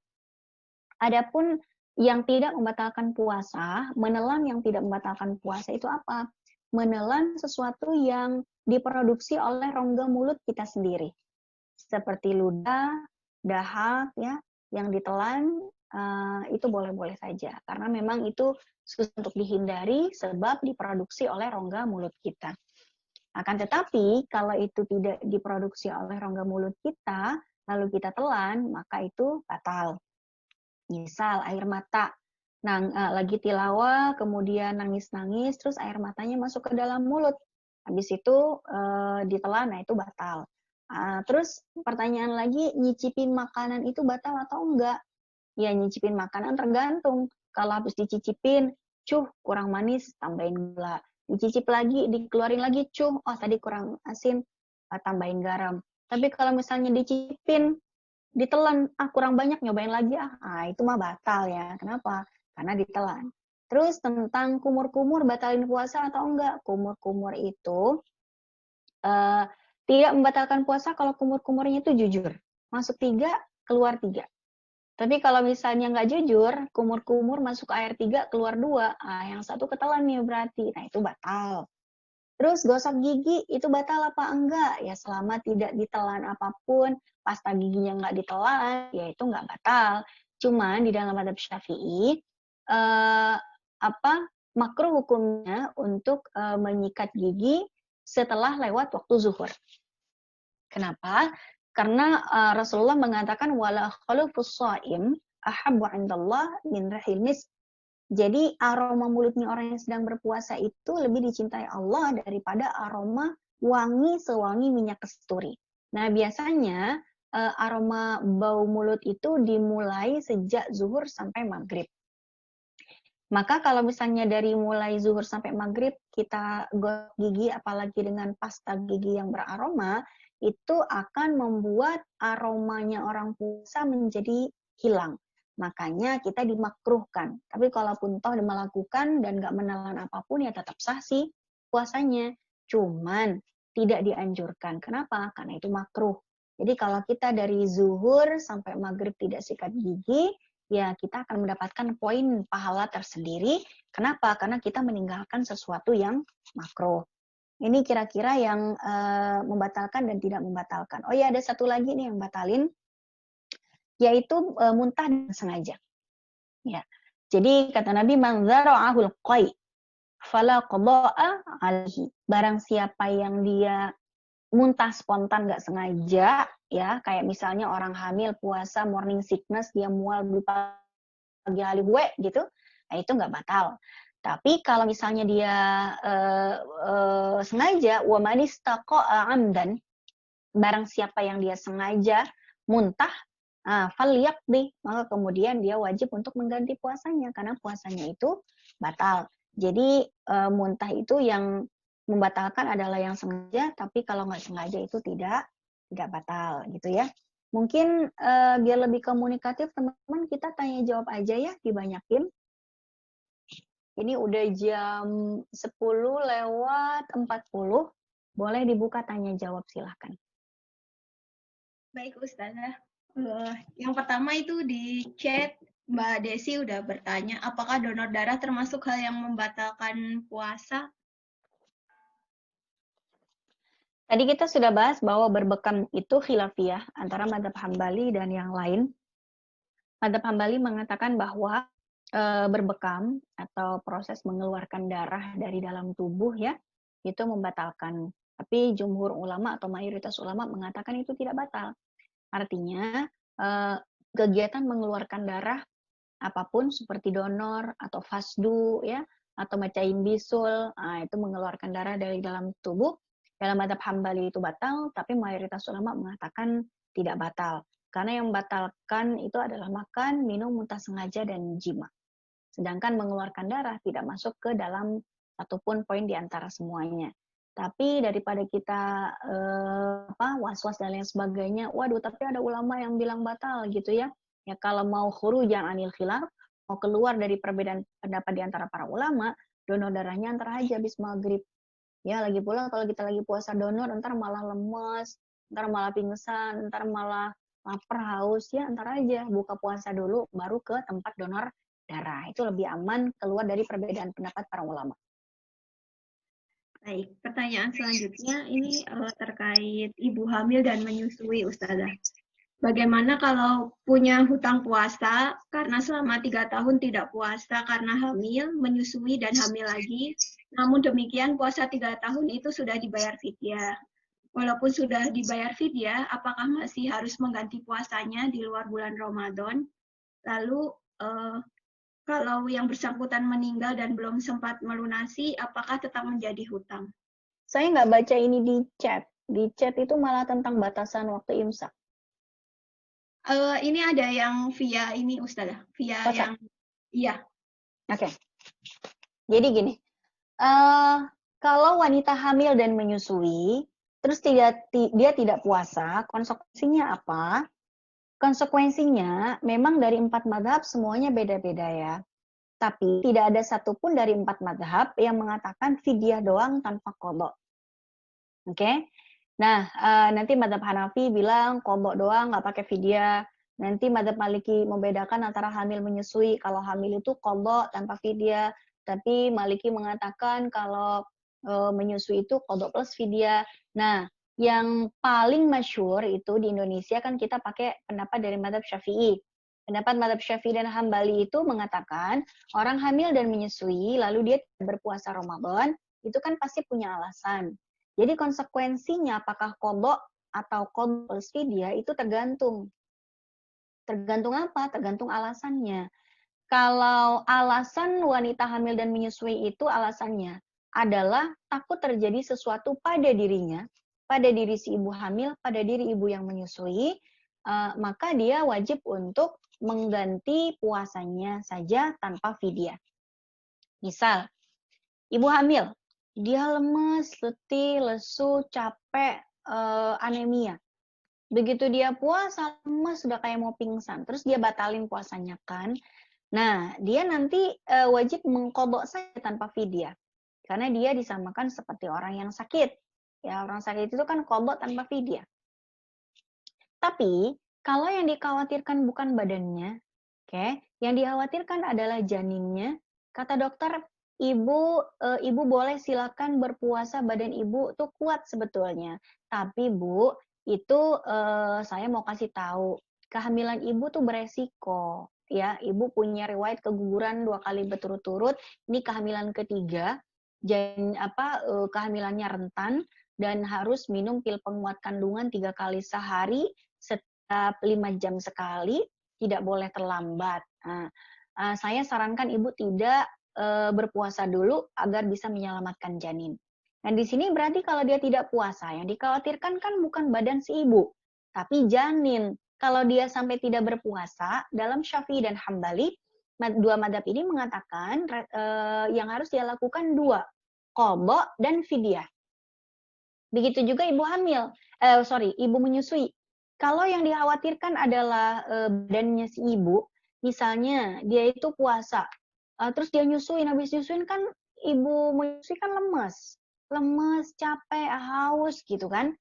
D: Adapun yang tidak membatalkan puasa, menelan yang tidak membatalkan puasa itu apa? Menelan sesuatu yang diproduksi oleh rongga mulut kita sendiri. Seperti ludah, dahak, ya, yang ditelan itu boleh-boleh saja. Karena memang itu susah untuk dihindari sebab diproduksi oleh rongga mulut kita. Akan tetapi, kalau itu tidak diproduksi oleh rongga mulut kita, lalu kita telan, maka itu batal. Misal air mata, lagi tilawah, kemudian nangis-nangis, terus air matanya masuk ke dalam mulut. Habis itu ditelan, nah itu batal. Terus pertanyaan lagi, nyicipin makanan itu batal atau enggak? Ya, nyicipin makanan tergantung. Kalau habis dicicipin, kurang manis, tambahin gula. Dicicip lagi, dikeluarin lagi, tadi kurang asin, tambahin garam. Tapi kalau misalnya dicicipin, ditelan, kurang banyak, nyobain lagi, itu mah batal ya. Kenapa? Karena ditelan. Terus tentang kumur-kumur batalin puasa atau enggak? Kumur-kumur itu Tidak membatalkan puasa kalau kumur-kumurnya itu jujur. Masuk 3, keluar 3. Tapi kalau misalnya nggak jujur, kumur-kumur masuk air 3, keluar 2. Yang satu ketelan nih berarti. Nah, itu batal. Terus gosok gigi, itu batal apa enggak? Ya selama tidak ditelan apapun, pasta giginya nggak ditelan, ya itu nggak batal. Cuman di dalam mazhab Syafi'i, makruh hukumnya untuk menyikat gigi setelah lewat waktu zuhur. Kenapa? Karena Rasulullah mengatakan wala khalufus shaim ahabbu 'indallah min rihil misk. Jadi aroma mulutnya orang yang sedang berpuasa itu lebih dicintai Allah daripada aroma wangi sewangi minyak kasturi. Nah, biasanya aroma bau mulut itu dimulai sejak zuhur sampai maghrib. Maka kalau misalnya dari mulai zuhur sampai maghrib kita gosok gigi apalagi dengan pasta gigi yang beraroma, itu akan membuat aromanya orang puasa menjadi hilang. Makanya kita dimakruhkan. Tapi kalaupun toh melakukan dan nggak menelan apapun ya tetap sah sih puasanya. Cuman tidak dianjurkan. Kenapa? Karena itu makruh. Jadi kalau kita dari zuhur sampai maghrib tidak sikat gigi, ya kita akan mendapatkan poin pahala tersendiri. Kenapa? Karena kita meninggalkan sesuatu yang makruh. Ini kira-kira yang membatalkan dan tidak membatalkan. Oh ya, ada satu lagi nih yang batalin, yaitu muntah dan sengaja. Ya. Jadi kata Nabi, man zara'ahul qai fala qada'a alaihi. Barang siapa yang dia muntah spontan nggak sengaja, ya kayak misalnya orang hamil puasa morning sickness dia mual di pagi hari gue gitu, nah itu nggak batal. Tapi kalau misalnya dia sengaja, wa man istaqa'a amdan, barang siapa yang dia sengaja muntah, falyaqdi, maka kemudian dia wajib untuk mengganti puasanya karena puasanya itu batal. Jadi muntah itu yang membatalkan adalah yang sengaja, tapi kalau nggak sengaja itu tidak batal gitu ya. Mungkin biar lebih komunikatif teman-teman kita tanya jawab aja ya, dibanyakin. Ini udah jam 10:40, boleh dibuka tanya jawab silahkan.
A: Baik Ustazah. Yang pertama itu di chat Mbak Desi udah bertanya, apakah donor darah termasuk hal yang membatalkan puasa?
D: Tadi kita sudah bahas bahwa berbekam itu khilafiyah antara mazhab Hambali dan yang lain. Mazhab Hambali mengatakan bahwa berbekam atau proses mengeluarkan darah dari dalam tubuh ya, itu membatalkan. Tapi jumhur ulama atau mayoritas ulama mengatakan itu tidak batal. Artinya kegiatan mengeluarkan darah apapun seperti donor atau fasdu ya, atau macain bisul, itu mengeluarkan darah dari dalam tubuh. Dalam mazhab Hambali itu batal, tapi mayoritas ulama mengatakan tidak batal. Karena yang membatalkan itu adalah makan, minum, muntah sengaja, dan jima. Sedangkan mengeluarkan darah tidak masuk ke dalam satupun poin di antara semuanya. Tapi daripada kita was-was dan lain sebagainya, waduh tapi ada ulama yang bilang batal gitu ya. Ya kalau mau khurujan anil khilaf, mau keluar dari perbedaan pendapat di antara para ulama, donor darahnya antar aja habis maghrib. Ya lagi pula kalau kita lagi puasa donor, ntar malah lemes, ntar malah pingsan, ntar malah lapar haus, ya ntar aja buka puasa dulu baru ke tempat donor darah. Itu lebih aman keluar dari perbedaan pendapat para ulama.
A: Baik, pertanyaan selanjutnya ini terkait ibu hamil dan menyusui Ustazah. Bagaimana kalau punya hutang puasa karena selama 3 tahun tidak puasa karena hamil, menyusui dan hamil lagi, namun demikian puasa 3 tahun itu sudah dibayar fidyah. Walaupun sudah dibayar fidyah, apakah masih harus mengganti puasanya di luar bulan Ramadan? Lalu kalau yang bersangkutan meninggal dan belum sempat melunasi, apakah tetap menjadi hutang?
D: Saya nggak baca ini di chat. Di chat itu malah tentang batasan waktu imsak.
A: Ini ada yang via ini Ustazah, via
D: WhatsApp.
A: yang iya.
D: Oke. Jadi gini, kalau wanita hamil dan menyusui, terus dia tidak puasa, konsekuensinya apa? Konsekuensinya memang dari 4 mazhab semuanya beda-beda ya. Tapi tidak ada satupun dari 4 mazhab yang mengatakan fidyah doang tanpa qadha. Oke? Nah, nanti madzhab Hanafi bilang qadha doang, nggak pakai fidyah. Nanti madzhab Maliki membedakan antara hamil menyusui. Kalau hamil itu qadha tanpa fidyah. Tapi Maliki mengatakan kalau menyusui itu qadha plus fidyah. Nah, yang paling masyhur itu di Indonesia kan kita pakai pendapat dari madzhab Syafi'i. Pendapat madzhab Syafi'i dan Hambali itu mengatakan orang hamil dan menyusui lalu dia berpuasa Ramadan itu kan pasti punya alasan. Jadi konsekuensinya apakah qadha atau qadha plus fidyah itu tergantung. Tergantung apa? Tergantung alasannya. Kalau alasan wanita hamil dan menyusui itu alasannya adalah takut terjadi sesuatu pada dirinya, pada diri si ibu hamil, pada diri ibu yang menyusui, maka dia wajib untuk mengganti puasanya saja tanpa fidyah. Misal, ibu hamil, dia lemes, letih, lesu, capek, anemia. Begitu dia puasa, lemes, sudah kayak mau pingsan. Terus dia batalin puasanya kan. Nah, dia nanti wajib mengqadha saja tanpa fidyah. Karena dia disamakan seperti orang yang sakit. Ya, orang sakit itu kan qadha tanpa fidyah. Tapi, kalau yang dikhawatirkan bukan badannya, yang dikhawatirkan adalah janinnya, kata dokter, ibu boleh silakan berpuasa, badan ibu tuh kuat sebetulnya. Tapi Bu, itu saya mau kasih tahu, kehamilan ibu tuh beresiko. Ya, ibu punya riwayat keguguran 2 kali berturut-turut. Ini kehamilan ketiga, kehamilannya rentan dan harus minum pil penguat kandungan 3 kali sehari setiap 5 jam sekali, tidak boleh terlambat. Nah, saya sarankan ibu tidak berpuasa dulu agar bisa menyelamatkan janin. Nah, di sini berarti kalau dia tidak puasa, yang dikhawatirkan kan bukan badan si ibu, tapi janin. Kalau dia sampai tidak berpuasa, dalam Syafi'i dan Hambali, dua madzhab ini mengatakan yang harus dia lakukan 2, qadha dan fidyah. Begitu juga ibu hamil, ibu menyusui. Kalau yang dikhawatirkan adalah badannya si ibu, misalnya dia itu puasa, terus dia nyusuin, habis nyusuin kan ibu menyusui kan lemes, capek, haus gitu kan.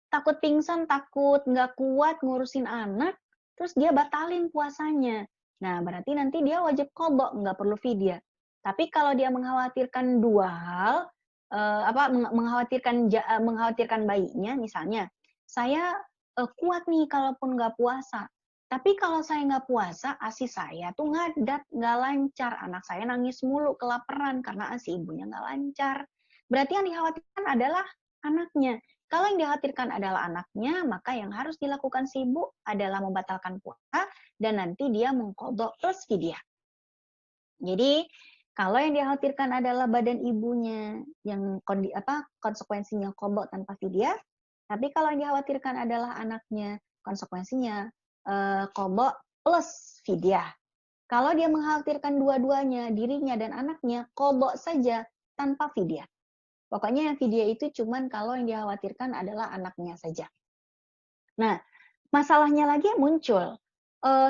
D: Takut pingsan, takut nggak kuat ngurusin anak, terus dia batalin puasanya. Nah, berarti nanti dia wajib qadha, nggak perlu fidyah. Tapi kalau dia mengkhawatirkan 2 hal, mengkhawatirkan bayinya, misalnya, saya kuat nih kalaupun nggak puasa. Tapi kalau saya nggak puasa, ASI saya tuh ngadat, nggak lancar. Anak saya nangis mulu, kelaparan karena ASI ibunya nggak lancar. Berarti yang dikhawatirkan adalah anaknya. Kalau yang dikhawatirkan adalah anaknya, maka yang harus dilakukan si ibu adalah membatalkan puasa dan nanti dia mengqadha plus fidyah. Jadi, kalau yang dikhawatirkan adalah badan ibunya yang konsekuensinya qadha tanpa fidyah, tapi kalau yang dikhawatirkan adalah anaknya, konsekuensinya qadha plus fidyah. Kalau dia mengkhawatirkan dua-duanya, dirinya dan anaknya, qadha saja tanpa fidyah. Pokoknya yang fidyah itu cuman kalau yang dikhawatirkan adalah anaknya saja. Nah, masalahnya lagi muncul.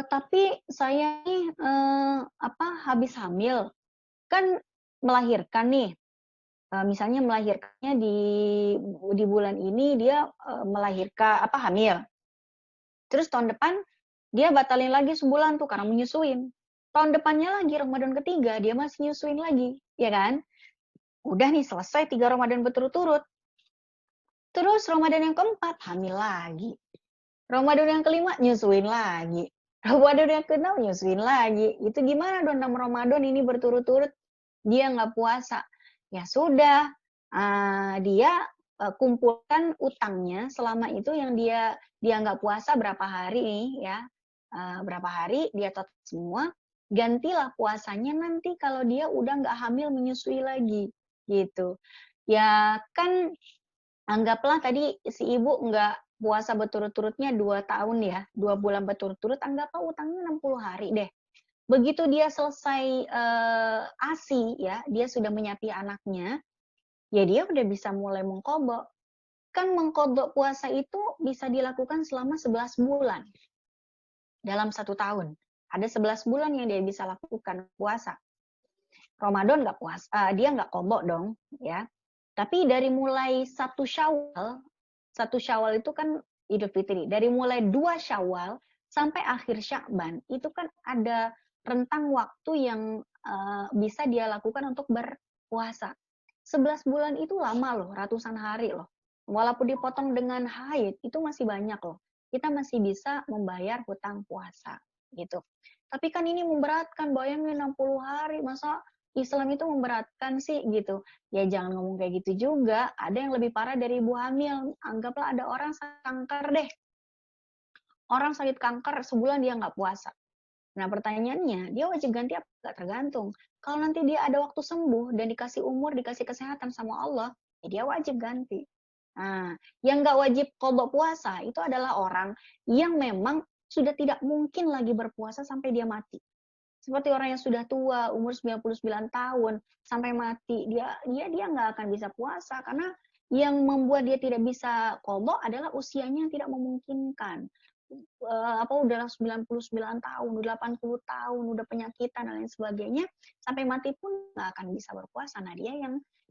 D: Tapi saya nih habis hamil, kan melahirkan nih. Misalnya melahirkannya di bulan ini dia melahirkan hamil. Terus tahun depan dia batalin lagi sebulan tuh karena menyusuin. Tahun depannya lagi Ramadan ketiga dia masih nyusuin lagi, ya kan? Udah nih selesai 3 Ramadan berturut-turut. Terus Ramadan yang keempat hamil lagi. Ramadan yang kelima nyusuin lagi. Ramadan yang keenam nyusuin lagi. Itu gimana dong 6 Ramadan ini berturut-turut dia nggak puasa. Ya sudah, dia kumpulkan utangnya selama itu yang dia nggak puasa berapa hari nih ya. Berapa hari dia total semua, gantilah puasanya nanti kalau dia udah nggak hamil menyusui lagi gitu. Ya kan anggaplah tadi si ibu nggak puasa berturut-turutnya 2 tahun ya, 2 bulan berturut-turut, anggaplah utangnya 60 hari deh. Begitu dia selesai ASI ya, dia sudah menyapih anaknya, ya dia udah bisa mulai mengqadha. Kan mengqadha puasa itu bisa dilakukan selama 11 bulan. Dalam 1 tahun. Ada 11 bulan yang dia bisa lakukan puasa. Ramadan nggak puasa, dia nggak qadha dong, ya. Tapi dari mulai 1 Syawal 1 Syawal itu kan Idul Fitri. Dari mulai 2 Syawal sampai akhir Sya'ban itu kan ada rentang waktu yang bisa dia lakukan untuk berpuasa. 11 bulan itu lama loh, ratusan hari loh. Walaupun dipotong dengan haid, itu masih banyak loh. Kita masih bisa membayar hutang puasa gitu. Tapi kan ini memberatkan, bayangin 60 hari, masa Islam itu memberatkan sih gitu. Ya jangan ngomong kayak gitu juga. Ada yang lebih parah dari ibu hamil. Anggaplah ada orang sakit kanker deh. Orang sakit kanker sebulan dia nggak puasa. Nah pertanyaannya, dia wajib ganti apa? Nggak tergantung. Kalau nanti dia ada waktu sembuh dan dikasih umur, dikasih kesehatan sama Allah, ya dia wajib ganti. Nah, yang nggak wajib qadha puasa itu adalah orang yang memang sudah tidak mungkin lagi berpuasa sampai dia mati. Seperti orang yang sudah tua, umur 99 tahun, sampai mati, dia nggak akan bisa puasa, karena yang membuat dia tidak bisa qadha adalah usianya yang tidak memungkinkan. Udah 99 tahun, udah 80 tahun, udah penyakitan dan lain sebagainya, sampai mati pun nggak akan bisa berpuasa. Nah, dia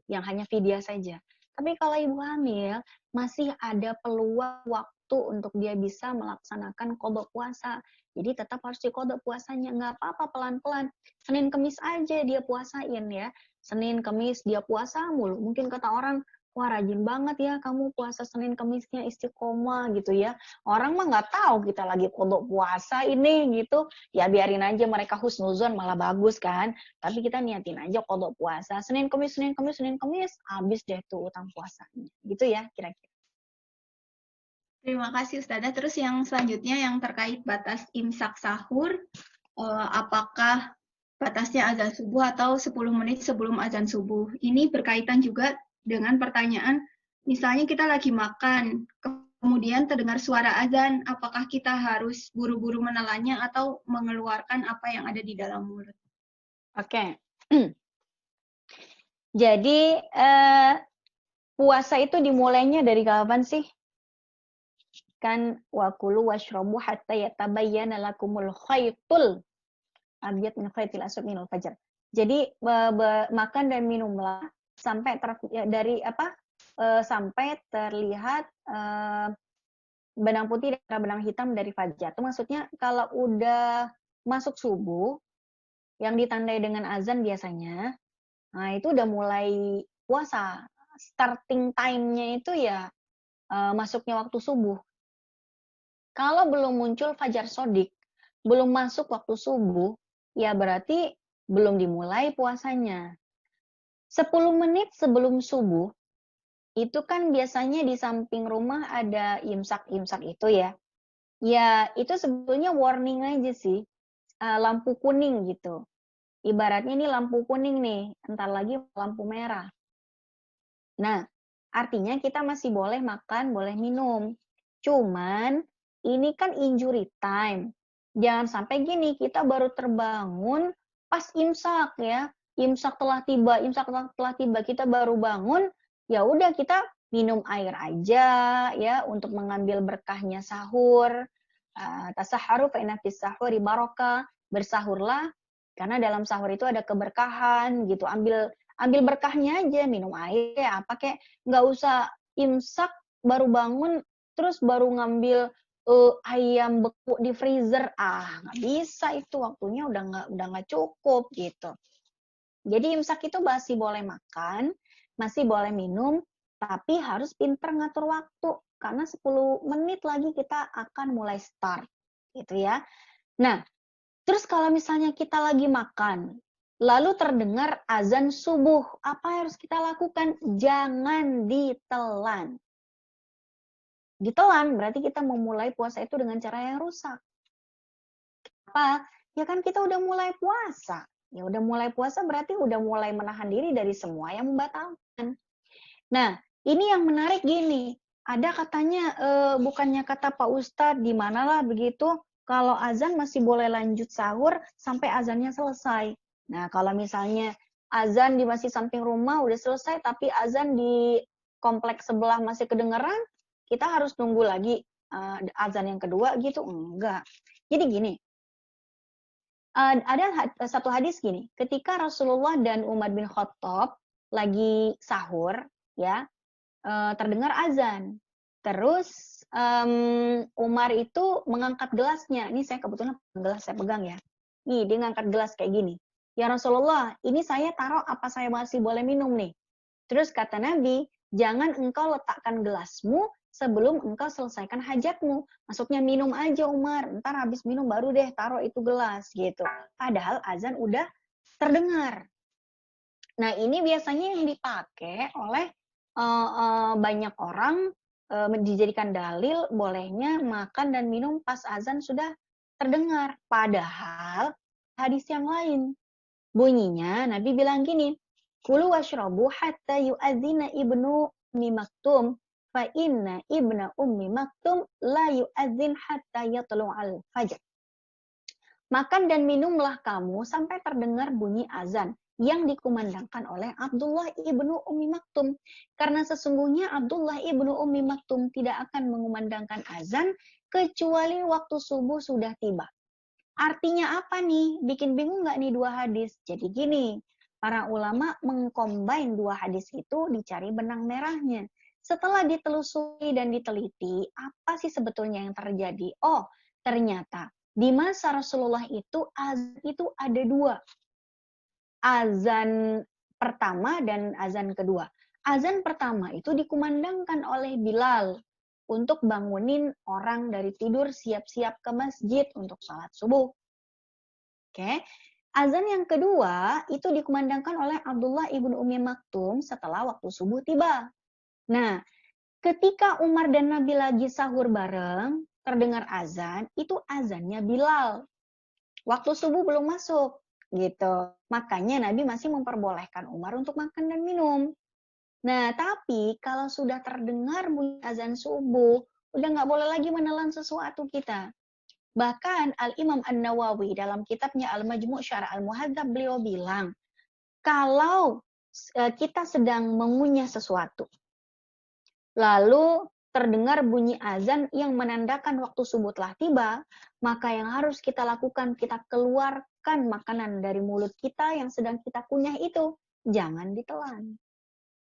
D: yang hanya fidyah saja. Tapi kalau ibu hamil, masih ada peluang waktu untuk dia bisa melaksanakan qadha puasa. Jadi tetap harus diqadha puasanya, nggak apa-apa, pelan-pelan. Senin Kemis aja dia puasain ya. Senin Kemis dia puasa mulu. Mungkin kata orang, wah rajin banget ya kamu puasa Senin Kemisnya istiqomah gitu ya. Orang mah nggak tahu kita lagi qadha puasa ini gitu. Ya biarin aja mereka husnuzon, malah bagus kan. Tapi kita niatin aja qadha puasa. Senin Kemis, habis deh tuh utang puasanya. Gitu ya kira-kira.
A: Terima kasih Ustazah. Terus yang selanjutnya yang terkait batas imsak sahur, apakah batasnya azan subuh atau 10 menit sebelum azan subuh? Ini berkaitan juga dengan pertanyaan, misalnya kita lagi makan, kemudian terdengar suara azan, apakah kita harus buru-buru menelannya atau mengeluarkan apa yang ada di dalam mulut?
D: Oke. Jadi puasa itu dimulainya dari kapan sih? Kan wakulu washrabu hatta yatabayyana lakumul khaytul abyad min khaytil aswad minal fajr. Jadi makan dan minumlah sampai sampai terlihat benang putih dan benang hitam dari fajar. Itu maksudnya kalau udah masuk subuh yang ditandai dengan azan biasanya, nah itu udah mulai puasa. Starting time-nya itu ya masuknya waktu subuh. Kalau belum muncul fajar sodik, belum masuk waktu subuh, ya berarti belum dimulai puasanya. 10 menit sebelum subuh, itu kan biasanya di samping rumah ada imsak-imsak itu ya. Ya itu sebetulnya warning aja sih, lampu kuning gitu. Ibaratnya ini lampu kuning nih, entar lagi lampu merah. Nah, artinya kita masih boleh makan, boleh minum. Cuman ini kan injury time. Jangan sampai gini, kita baru terbangun pas imsak ya. Imsak telah tiba, kita baru bangun, ya udah kita minum air aja ya untuk mengambil berkahnya sahur. Tasaharu fa inna fis sahuri barokah. Bersahurlah karena dalam sahur itu ada keberkahan gitu. Ambil berkahnya aja, minum air ya apa kayak, nggak usah imsak baru bangun terus baru ngambil ayam beku di freezer, nggak bisa, itu waktunya udah nggak cukup gitu. Jadi imsak itu masih boleh makan, masih boleh minum, tapi harus pinter ngatur waktu karena 10 menit lagi kita akan mulai start gitu ya. Nah, terus kalau misalnya kita lagi makan, lalu terdengar azan subuh, apa yang harus kita lakukan? Jangan ditelan. Ditelan berarti kita memulai puasa itu dengan cara yang rusak. Kenapa? Ya kan kita udah mulai puasa. Ya udah mulai puasa berarti udah mulai menahan diri dari semua yang membatalkan. Nah, ini yang menarik gini. Ada katanya, bukannya kata Pak Ustadz, di manalah begitu, kalau azan masih boleh lanjut sahur sampai azannya selesai. Nah, kalau misalnya azan di masih samping rumah udah selesai, tapi azan di kompleks sebelah masih kedengeran, kita harus nunggu lagi azan yang kedua gitu? Enggak. Jadi gini, ada satu hadis gini, ketika Rasulullah dan Umar bin Khattab lagi sahur, ya terdengar azan. Terus Umar itu mengangkat gelasnya. Ini saya kebetulan gelas saya pegang ya. Nih, dia ngangkat gelas kayak gini. Ya Rasulullah, ini saya taruh apa saya masih boleh minum nih? Terus kata Nabi, jangan engkau letakkan gelasmu sebelum engkau selesaikan hajatmu. Maksudnya minum aja Umar, ntar habis minum baru deh taruh itu gelas gitu. Padahal azan udah terdengar. Nah ini biasanya yang dipakai oleh banyak orang dijadikan dalil bolehnya makan dan minum pas azan sudah terdengar. Padahal hadis yang lain bunyinya Nabi bilang gini, kulu washrabu hatta yu'adzina ibnu ummi maktum fa inna ibna ummi maktum la yu'adzin hatta yatlu'al fajr. Makan dan minumlah kamu sampai terdengar bunyi azan yang dikumandangkan oleh Abdullah ibnu Ummi Maktum. Karena sesungguhnya Abdullah ibnu Ummi Maktum tidak akan mengumandangkan azan kecuali waktu subuh sudah tiba. Artinya apa nih? Bikin bingung nggak nih dua hadis? Jadi gini, para ulama mengcombine dua hadis itu dicari benang merahnya. Setelah ditelusuri dan diteliti, apa sih sebetulnya yang terjadi? Oh, ternyata di masa Rasulullah itu azan itu ada dua. Azan pertama dan azan kedua. Azan pertama itu dikumandangkan oleh Bilal untuk bangunin orang dari tidur siap-siap ke masjid untuk sholat subuh. Oke. Azan yang kedua itu dikumandangkan oleh Abdullah ibnu Ummi Maktum setelah waktu subuh tiba. Nah, ketika Umar dan Nabi lagi sahur bareng, terdengar azan, itu azannya Bilal. Waktu subuh belum masuk, gitu. Makanya Nabi masih memperbolehkan Umar untuk makan dan minum. Nah, tapi kalau sudah terdengar bunyi azan subuh, udah nggak boleh lagi menelan sesuatu kita. Bahkan Al-Imam An-Nawawi dalam kitabnya Al-Majmu' Syarah Al-Muhadzab beliau bilang, kalau kita sedang mengunyah sesuatu, lalu terdengar bunyi azan yang menandakan waktu subuh telah tiba, maka yang harus kita lakukan, kita keluarkan makanan dari mulut kita yang sedang kita kunyah itu. Jangan ditelan.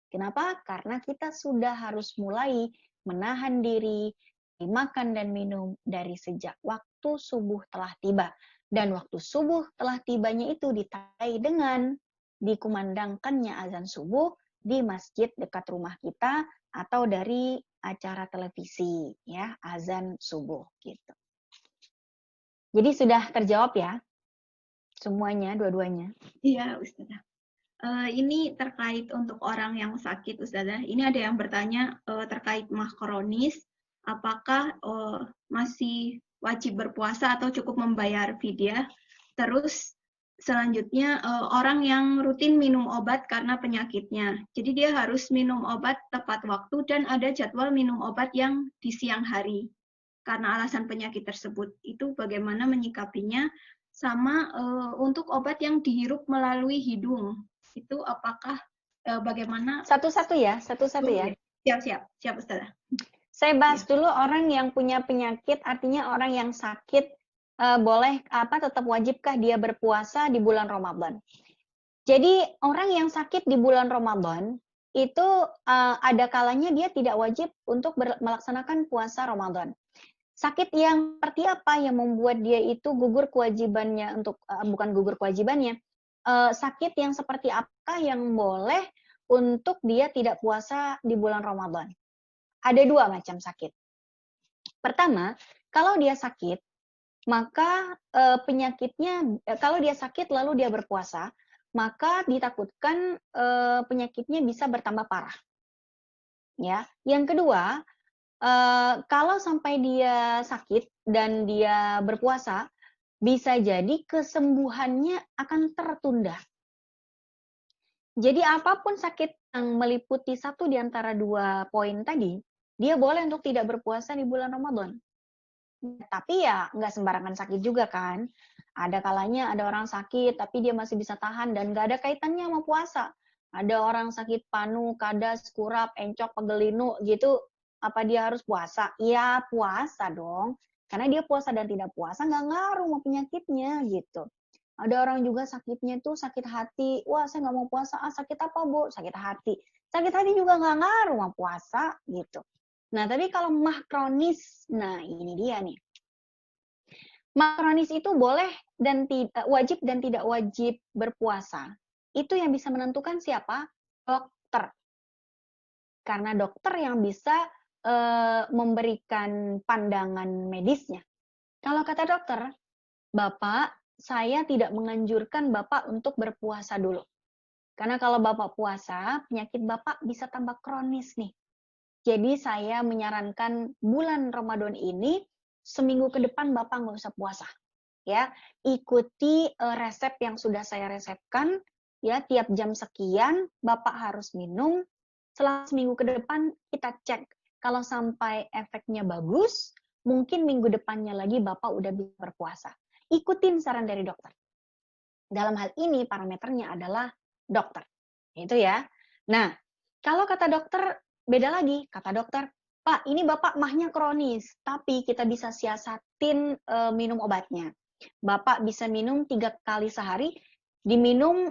D: Kenapa? Karena kita sudah harus mulai menahan diri, makan dan minum dari sejak waktu subuh telah tiba. Dan waktu subuh telah tibanya itu ditandai dengan dikumandangkannya azan subuh di masjid dekat rumah kita atau dari acara televisi, ya, azan subuh gitu. Jadi sudah terjawab ya semuanya, dua-duanya.
A: Iya, Ustazah. Ini terkait untuk orang yang sakit, Ustazah. Ini ada yang bertanya terkait mah kronis, apakah masih wajib berpuasa atau cukup membayar fidyah? Terus selanjutnya orang yang rutin minum obat karena penyakitnya. Jadi dia harus minum obat tepat waktu dan ada jadwal minum obat yang di siang hari. Karena alasan penyakit tersebut, itu bagaimana menyikapinya? Sama untuk obat yang dihirup melalui hidung, itu apakah bagaimana?
D: Satu-satu ya, satu-satu ya.
A: Siap Ustazah.
D: Saya bahas dulu orang yang punya penyakit, artinya orang yang sakit boleh tetap wajibkah dia berpuasa di bulan Ramadan? Jadi orang yang sakit di bulan Ramadan itu ada kalanya dia tidak wajib untuk melaksanakan puasa Ramadan. Sakit yang seperti apa yang membuat dia itu gugur kewajibannya untuk bukan gugur kewajibannya, sakit yang seperti apa yang boleh untuk dia tidak puasa di bulan Ramadan? Ada dua macam sakit. Pertama, kalau dia sakit, maka penyakitnya, kalau dia sakit lalu dia berpuasa, maka ditakutkan penyakitnya bisa bertambah parah. Ya, yang kedua, kalau sampai dia sakit dan dia berpuasa, bisa jadi kesembuhannya akan tertunda. Jadi apapun sakit yang meliputi satu di antara dua poin tadi, dia boleh untuk tidak berpuasa di bulan Ramadan. Tapi ya nggak sembarangan sakit juga kan. Ada kalanya ada orang sakit tapi dia masih bisa tahan dan nggak ada kaitannya sama puasa. Ada orang sakit panu, kadas, kurap, encok, pegelinu gitu. Apa dia harus puasa? Ya puasa dong. Karena dia puasa dan tidak puasa nggak ngaruh sama penyakitnya gitu. Ada orang juga sakitnya tuh sakit hati. Wah saya nggak mau puasa. Ah sakit apa Bu? Sakit hati. Sakit hati juga nggak ngaruh sama puasa gitu. Nah, tapi kalau mah kronis, nah ini dia nih. Mah kronis itu boleh dan wajib dan tidak wajib berpuasa. Itu yang bisa menentukan siapa? Dokter. Karena dokter yang bisa memberikan pandangan medisnya. Kalau kata dokter, Bapak, saya tidak menganjurkan Bapak untuk berpuasa dulu. Karena kalau Bapak puasa, penyakit Bapak bisa tambah kronis nih. Jadi saya menyarankan bulan Ramadan ini, seminggu ke depan Bapak nggak usah puasa. Ya, ikuti resep yang sudah saya resepkan, ya, tiap jam sekian Bapak harus minum. Setelah seminggu ke depan kita cek. Kalau sampai efeknya bagus, mungkin minggu depannya lagi Bapak udah bisa berpuasa. Ikutin saran dari dokter. Dalam hal ini parameternya adalah dokter. Itu ya. Nah, kalau kata dokter beda lagi. Kata dokter, Pak, ini Bapak mahnya kronis, tapi kita bisa siasatin minum obatnya. Bapak bisa minum 3 kali sehari, diminum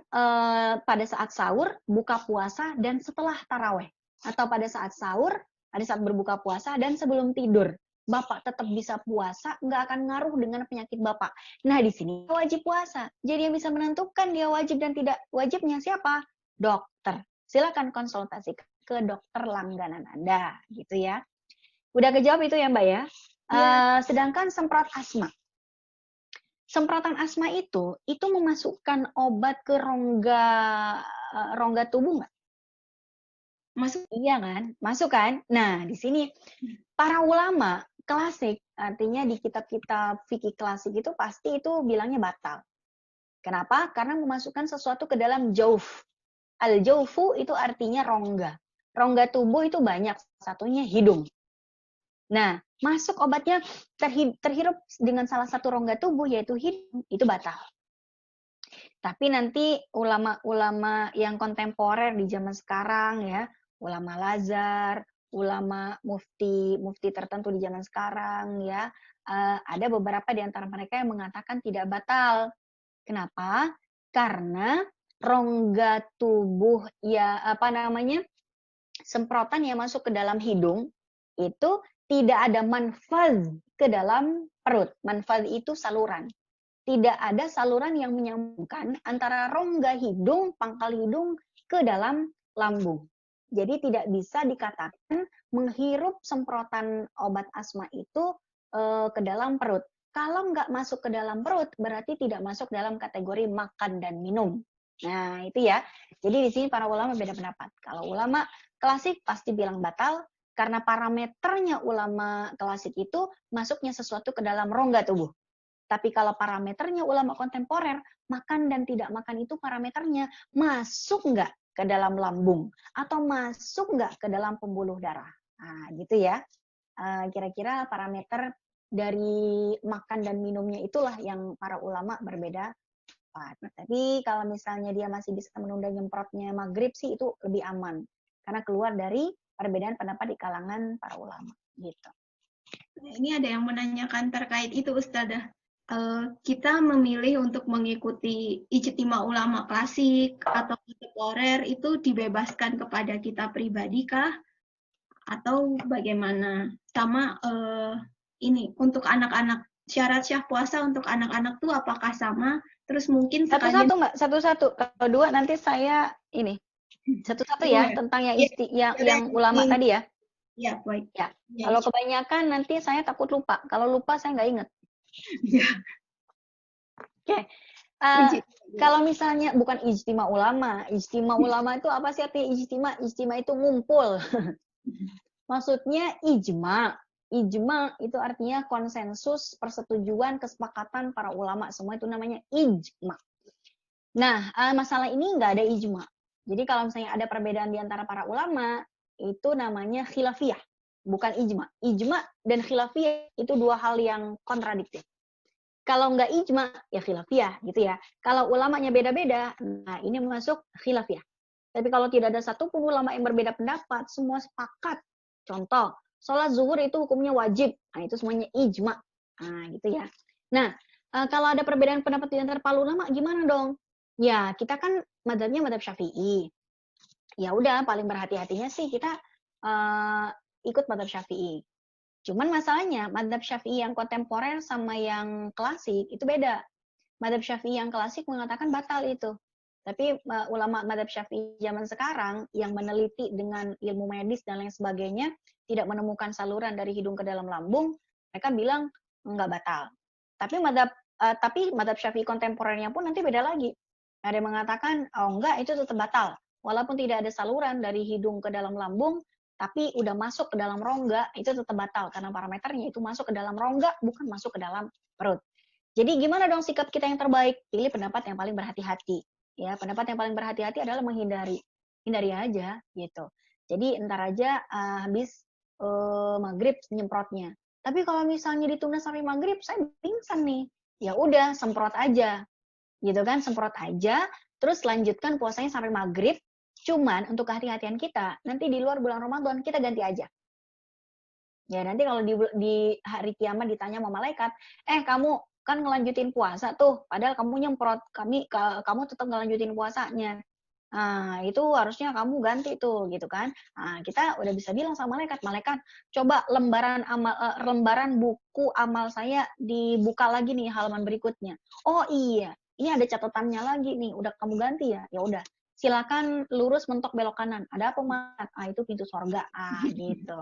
D: pada saat sahur, buka puasa, dan setelah taraweh. Atau pada saat sahur, pada saat berbuka puasa, dan sebelum tidur. Bapak tetap bisa puasa, nggak akan ngaruh dengan penyakit Bapak. Nah, di sini wajib puasa. Jadi yang bisa menentukan dia wajib dan tidak wajibnya siapa? Dokter. Silakan konsultasi ke dokter langganan Anda, gitu ya. Udah kejawab itu ya, Mbak ya? Sedangkan semprot asma. Semprotan asma itu memasukkan obat ke rongga tubuh nggak?
A: Masuk.
D: Iya kan? Masuk kan? Nah, di sini para ulama klasik, artinya di kitab-kitab fikih klasik itu pasti itu bilangnya batal. Kenapa? Karena memasukkan sesuatu ke dalam jauf. Al-jaufu itu artinya rongga. Rongga tubuh itu banyak, satunya hidung. Nah, masuk obatnya terhirup dengan salah satu rongga tubuh yaitu hidung, itu batal. Tapi nanti ulama-ulama yang kontemporer di zaman sekarang ya, ulama Lazar, ulama mufti tertentu di zaman sekarang ya, ada beberapa di antara mereka yang mengatakan tidak batal. Kenapa? Karena rongga tubuh ya semprotan yang masuk ke dalam hidung itu tidak ada manfaz ke dalam perut. Manfaz itu saluran. Tidak ada saluran yang menyambungkan antara rongga hidung, pangkal hidung ke dalam lambung. Jadi tidak bisa dikatakan menghirup semprotan obat asma itu ke dalam perut. Kalau nggak masuk ke dalam perut, berarti tidak masuk dalam kategori makan dan minum. Nah, itu ya. Jadi di sini para ulama beda pendapat. Kalau ulama klasik pasti bilang batal, karena parameternya ulama klasik itu masuknya sesuatu ke dalam rongga tubuh. Tapi kalau parameternya ulama kontemporer, makan dan tidak makan itu parameternya masuk nggak ke dalam lambung atau masuk nggak ke dalam pembuluh darah. Nah, gitu ya. Kira-kira parameter dari makan dan minumnya itulah yang para ulama berbeda. Tapi kalau misalnya dia masih bisa menunda nyemprotnya maghrib sih itu lebih aman. Karena keluar dari perbedaan pendapat di kalangan para ulama. Gitu.
A: Ini ada yang menanyakan terkait itu, Ustadzah. Kita memilih untuk mengikuti ijtima ulama klasik atau kontemporer itu dibebaskan kepada kita pribadi kah? Atau bagaimana? Sama ini untuk anak-anak, syarat syah puasa untuk anak-anak tuh apakah sama? Terus mungkin
D: satu-satu Mbak, satu-satu. Kalau dua nanti saya ini satu-satu ya tentang yang ulama tadi ya.
A: Ya, baik.
D: Ya. Kalau kebanyakan nanti saya takut lupa. Kalau lupa saya nggak ingat.
A: Ya.
D: Oke. Kalau misalnya bukan ijtima ulama. Ijtima ulama itu apa sih artinya ijtima? Ijtima itu ngumpul. Maksudnya ijma. Ijma itu artinya konsensus, persetujuan, kesepakatan para ulama. Semua itu namanya ijma. Nah, masalah ini nggak ada ijma. Jadi kalau misalnya ada perbedaan di antara para ulama, itu namanya khilafiyah, bukan ijma. Ijma dan khilafiyah itu dua hal yang kontradiktif. Kalau nggak ijma, ya khilafiyah gitu ya. Kalau ulamanya beda-beda, nah ini masuk khilafiyah. Tapi kalau tidak ada satupun ulama yang berbeda pendapat, semua sepakat. Contoh, sholat zuhur itu hukumnya wajib. Nah itu semuanya ijma. Nah gitu ya. Nah, kalau ada perbedaan pendapat di antara para ulama, gimana dong? Ya, kita kan madzhabnya madzhab Syafi'i. Ya udah, paling berhati-hatinya sih kita ikut mazhab Syafi'i. Cuman masalahnya mazhab Syafi'i yang kontemporer sama yang klasik itu beda. Mazhab Syafi'i yang klasik mengatakan batal itu. Tapi ulama mazhab Syafi'i zaman sekarang yang meneliti dengan ilmu medis dan lain sebagainya tidak menemukan saluran dari hidung ke dalam lambung, mereka bilang enggak batal. Tapi mazhab Syafi'i kontemporernya pun nanti beda lagi. Ada yang mengatakan oh enggak, itu tetap batal. Walaupun tidak ada saluran dari hidung ke dalam lambung, tapi udah masuk ke dalam rongga, itu tetap batal karena parameternya itu masuk ke dalam rongga, bukan masuk ke dalam perut. Jadi gimana dong sikap kita yang terbaik? Pilih pendapat yang paling berhati-hati. Ya, pendapat yang paling berhati-hati adalah menghindari. Hindari aja gitu. Jadi ntar aja habis maghrib nyemprotnya. Tapi kalau misalnya ditunda sampai maghrib, saya pingsan nih. Ya udah, semprot aja. Gitu kan, semprot aja, terus lanjutkan puasanya sampai maghrib. Cuman untuk kehati-hatian kita, nanti di luar bulan Ramadan kita ganti aja. Ya nanti kalau di hari kiamat ditanya sama malaikat, kamu kan ngelanjutin puasa tuh, padahal kamu nyemprot, kamu tetap ngelanjutin puasanya. Nah, itu harusnya kamu ganti tuh, gitu kan. Nah, kita udah bisa bilang sama malaikat, coba lembaran buku amal saya dibuka lagi nih halaman berikutnya. Oh iya, ini ada catatannya lagi nih, udah kamu ganti ya? Ya udah, silakan lurus mentok belok kanan. Ada apa, Mat? Itu pintu sorga. Gitu.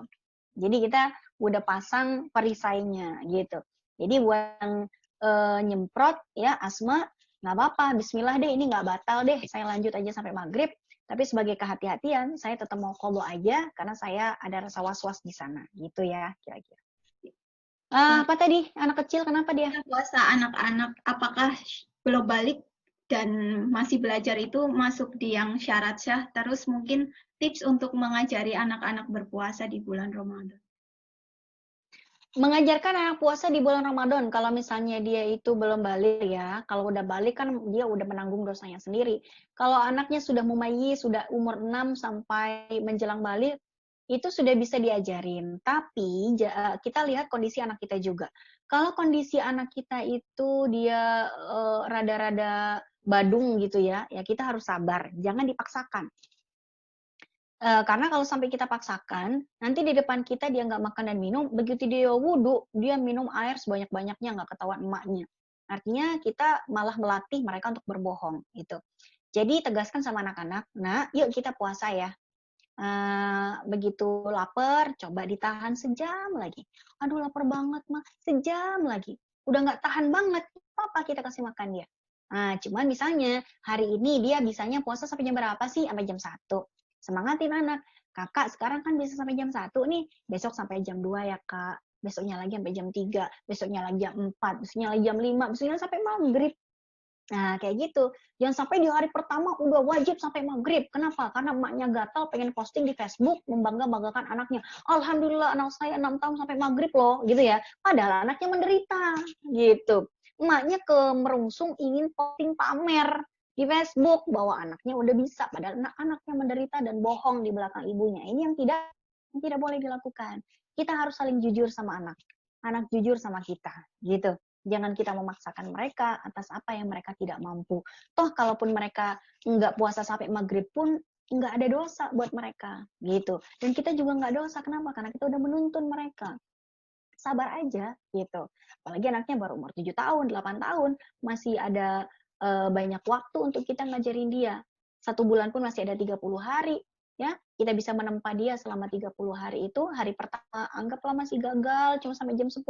D: Jadi kita udah pasang perisainya gitu. Jadi buat yang nyemprot ya asma nggak apa-apa, bismillah deh, ini nggak batal deh, saya lanjut aja sampai maghrib. Tapi sebagai kehati-hatian, saya tetap mau qadha aja karena saya ada rasa was-was di sana, gitu ya kira-kira. Apa tadi? Anak kecil kenapa dia?
A: Puasa anak-anak, apakah belum balik dan masih belajar itu masuk di yang syarat syah? Terus mungkin tips untuk mengajari anak-anak berpuasa di bulan Ramadan.
D: Mengajarkan anak puasa di bulan Ramadan, kalau misalnya dia itu belum balik ya, kalau udah balik kan dia udah menanggung dosanya sendiri. Kalau anaknya sudah mumayyiz, sudah umur 6 sampai menjelang balik, itu sudah bisa diajarin. Tapi kita lihat kondisi anak kita juga. Kalau kondisi anak kita itu dia rada-rada badung gitu ya kita harus sabar, jangan dipaksakan. Karena kalau sampai kita paksakan, nanti di depan kita dia nggak makan dan minum, begitu dia wudhu, dia minum air sebanyak-banyaknya, nggak ketahuan emaknya. Artinya kita malah melatih mereka untuk berbohong, gitu. Jadi tegaskan sama anak-anak, nah yuk kita puasa ya. Begitu lapar, coba ditahan sejam lagi. Aduh lapar banget mah, sejam lagi. Udah nggak tahan banget, apa kita kasih makan dia. Nah, cuman misalnya hari ini dia bisanya puasa sampai jam berapa sih? Sampai jam 1. Semangatin anak. Kakak sekarang kan bisa sampai jam 1 nih, besok sampai jam 2 ya kak. Besoknya lagi sampai jam 3, besoknya lagi jam 4, besoknya lagi jam 5, besoknya sampai maghrib. Nah, kayak gitu. Jangan sampai di hari pertama udah wajib sampai maghrib. Kenapa? Karena emaknya gatal pengen posting di Facebook membangga-banggakan anaknya. Alhamdulillah anak saya 6 tahun sampai maghrib loh, gitu ya. Padahal anaknya menderita, gitu. Emaknya kemerungsung ingin posting pamer di Facebook bahwa anaknya udah bisa, padahal anaknya menderita dan bohong di belakang ibunya. Ini yang tidak boleh dilakukan. Kita harus saling jujur sama anak jujur sama kita, gitu. Jangan kita memaksakan mereka atas apa yang mereka tidak mampu. Toh kalaupun mereka nggak puasa sampai maghrib pun nggak ada dosa buat mereka, gitu. Dan kita juga nggak dosa, kenapa? Karena kita udah menuntun mereka. Sabar aja, gitu. Apalagi anaknya baru umur 7 tahun, 8 tahun, masih ada banyak waktu untuk kita ngajarin dia. 1 bulan pun masih ada 30 hari, ya. Kita bisa menempa dia selama 30 hari itu. Hari pertama anggaplah masih gagal, cuma sampai jam 10.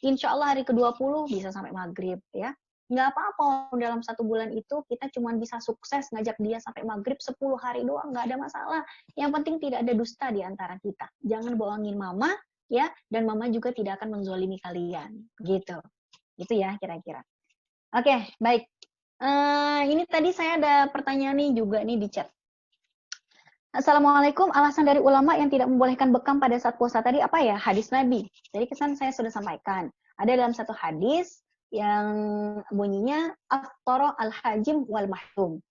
D: Insya Allah hari ke-20 bisa sampai maghrib, ya. Nggak apa-apa, dalam 1 bulan itu kita cuma bisa sukses ngajak dia sampai maghrib 10 hari doang, nggak ada masalah. Yang penting tidak ada dusta di antara kita. Jangan bohongin mama, ya, dan mama juga tidak akan menzolimi kalian, gitu. Gitu ya kira-kira. Oke, baik. Ini tadi saya ada pertanyaan nih juga nih di chat. Assalamualaikum, alasan dari ulama yang tidak membolehkan bekam pada saat puasa tadi apa ya? Hadis Nabi. Jadi kesan saya sudah sampaikan. Ada dalam satu hadis yang bunyinya aftara al-hajim wal mahrum.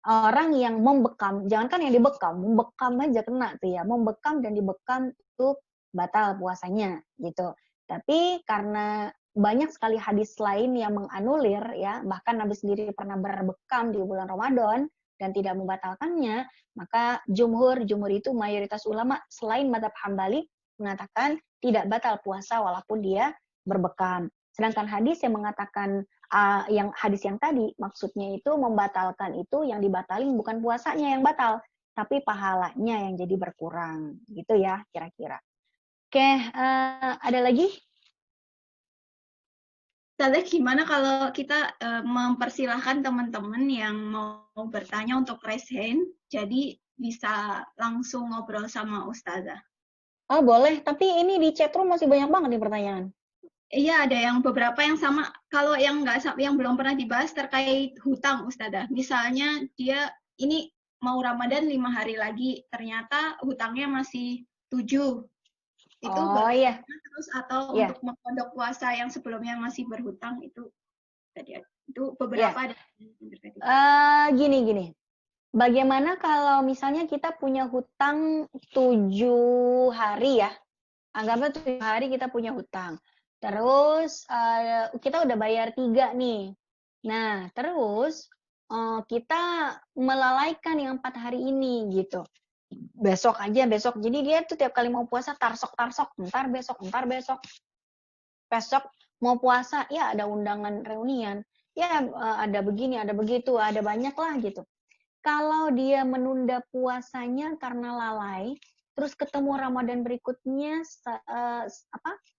D: Orang yang membekam, jangankan yang dibekam, membekam aja kena tuh ya. Membekam dan dibekam itu batal puasanya gitu. Tapi karena banyak sekali hadis lain yang menganulir ya, bahkan Nabi sendiri pernah berbekam di bulan Ramadan dan tidak membatalkannya, maka jumhur itu mayoritas ulama selain mazhab Hambali mengatakan tidak batal puasa walaupun dia berbekam. Sedangkan hadis yang mengatakan hadis yang tadi maksudnya itu membatalkan, itu yang dibatalin bukan puasanya yang batal, tapi pahalanya yang jadi berkurang. Gitu ya kira-kira. Oke, ada lagi?
A: Ustazah, gimana kalau kita mempersilahkan teman-teman yang mau bertanya untuk raise hand, jadi bisa langsung ngobrol sama Ustazah.
D: Oh boleh, tapi ini di chatroom masih banyak banget nih pertanyaan.
A: Iya, ada yang beberapa yang sama. Kalau yang yang belum pernah dibahas terkait hutang, Ustazah. Misalnya dia ini mau Ramadan 5 hari lagi, ternyata hutangnya masih 7. Itu
D: iya.
A: Terus atau untuk mengkodok puasa yang sebelumnya masih berhutang itu tadi itu beberapa ada.
D: Gini. Bagaimana kalau misalnya kita punya hutang 7 hari ya? Anggapnya 7 hari kita punya hutang. Terus kita udah bayar 3 nih. Nah, terus kita melalaikan yang 4 hari ini gitu. Besok. Jadi dia tuh tiap kali mau puasa tarsok, ntar besok. Besok mau puasa, ya ada undangan reunian. Ya ada begini, ada begitu, ada banyak lah gitu. Kalau dia menunda puasanya karena lalai, terus ketemu Ramadan berikutnya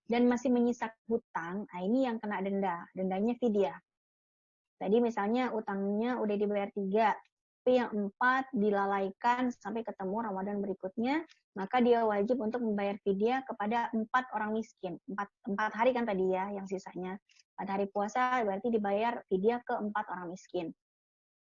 D: dan masih menyisa hutang, nah ini yang kena denda. Dendanya fidyah. Tadi misalnya utangnya udah dibayar 3, tapi yang 4 dilalaikan sampai ketemu Ramadan berikutnya, maka dia wajib untuk membayar fidyah kepada 4 orang miskin. 4 hari kan tadi ya yang sisanya. 4 hari puasa berarti dibayar fidyah ke 4 orang miskin.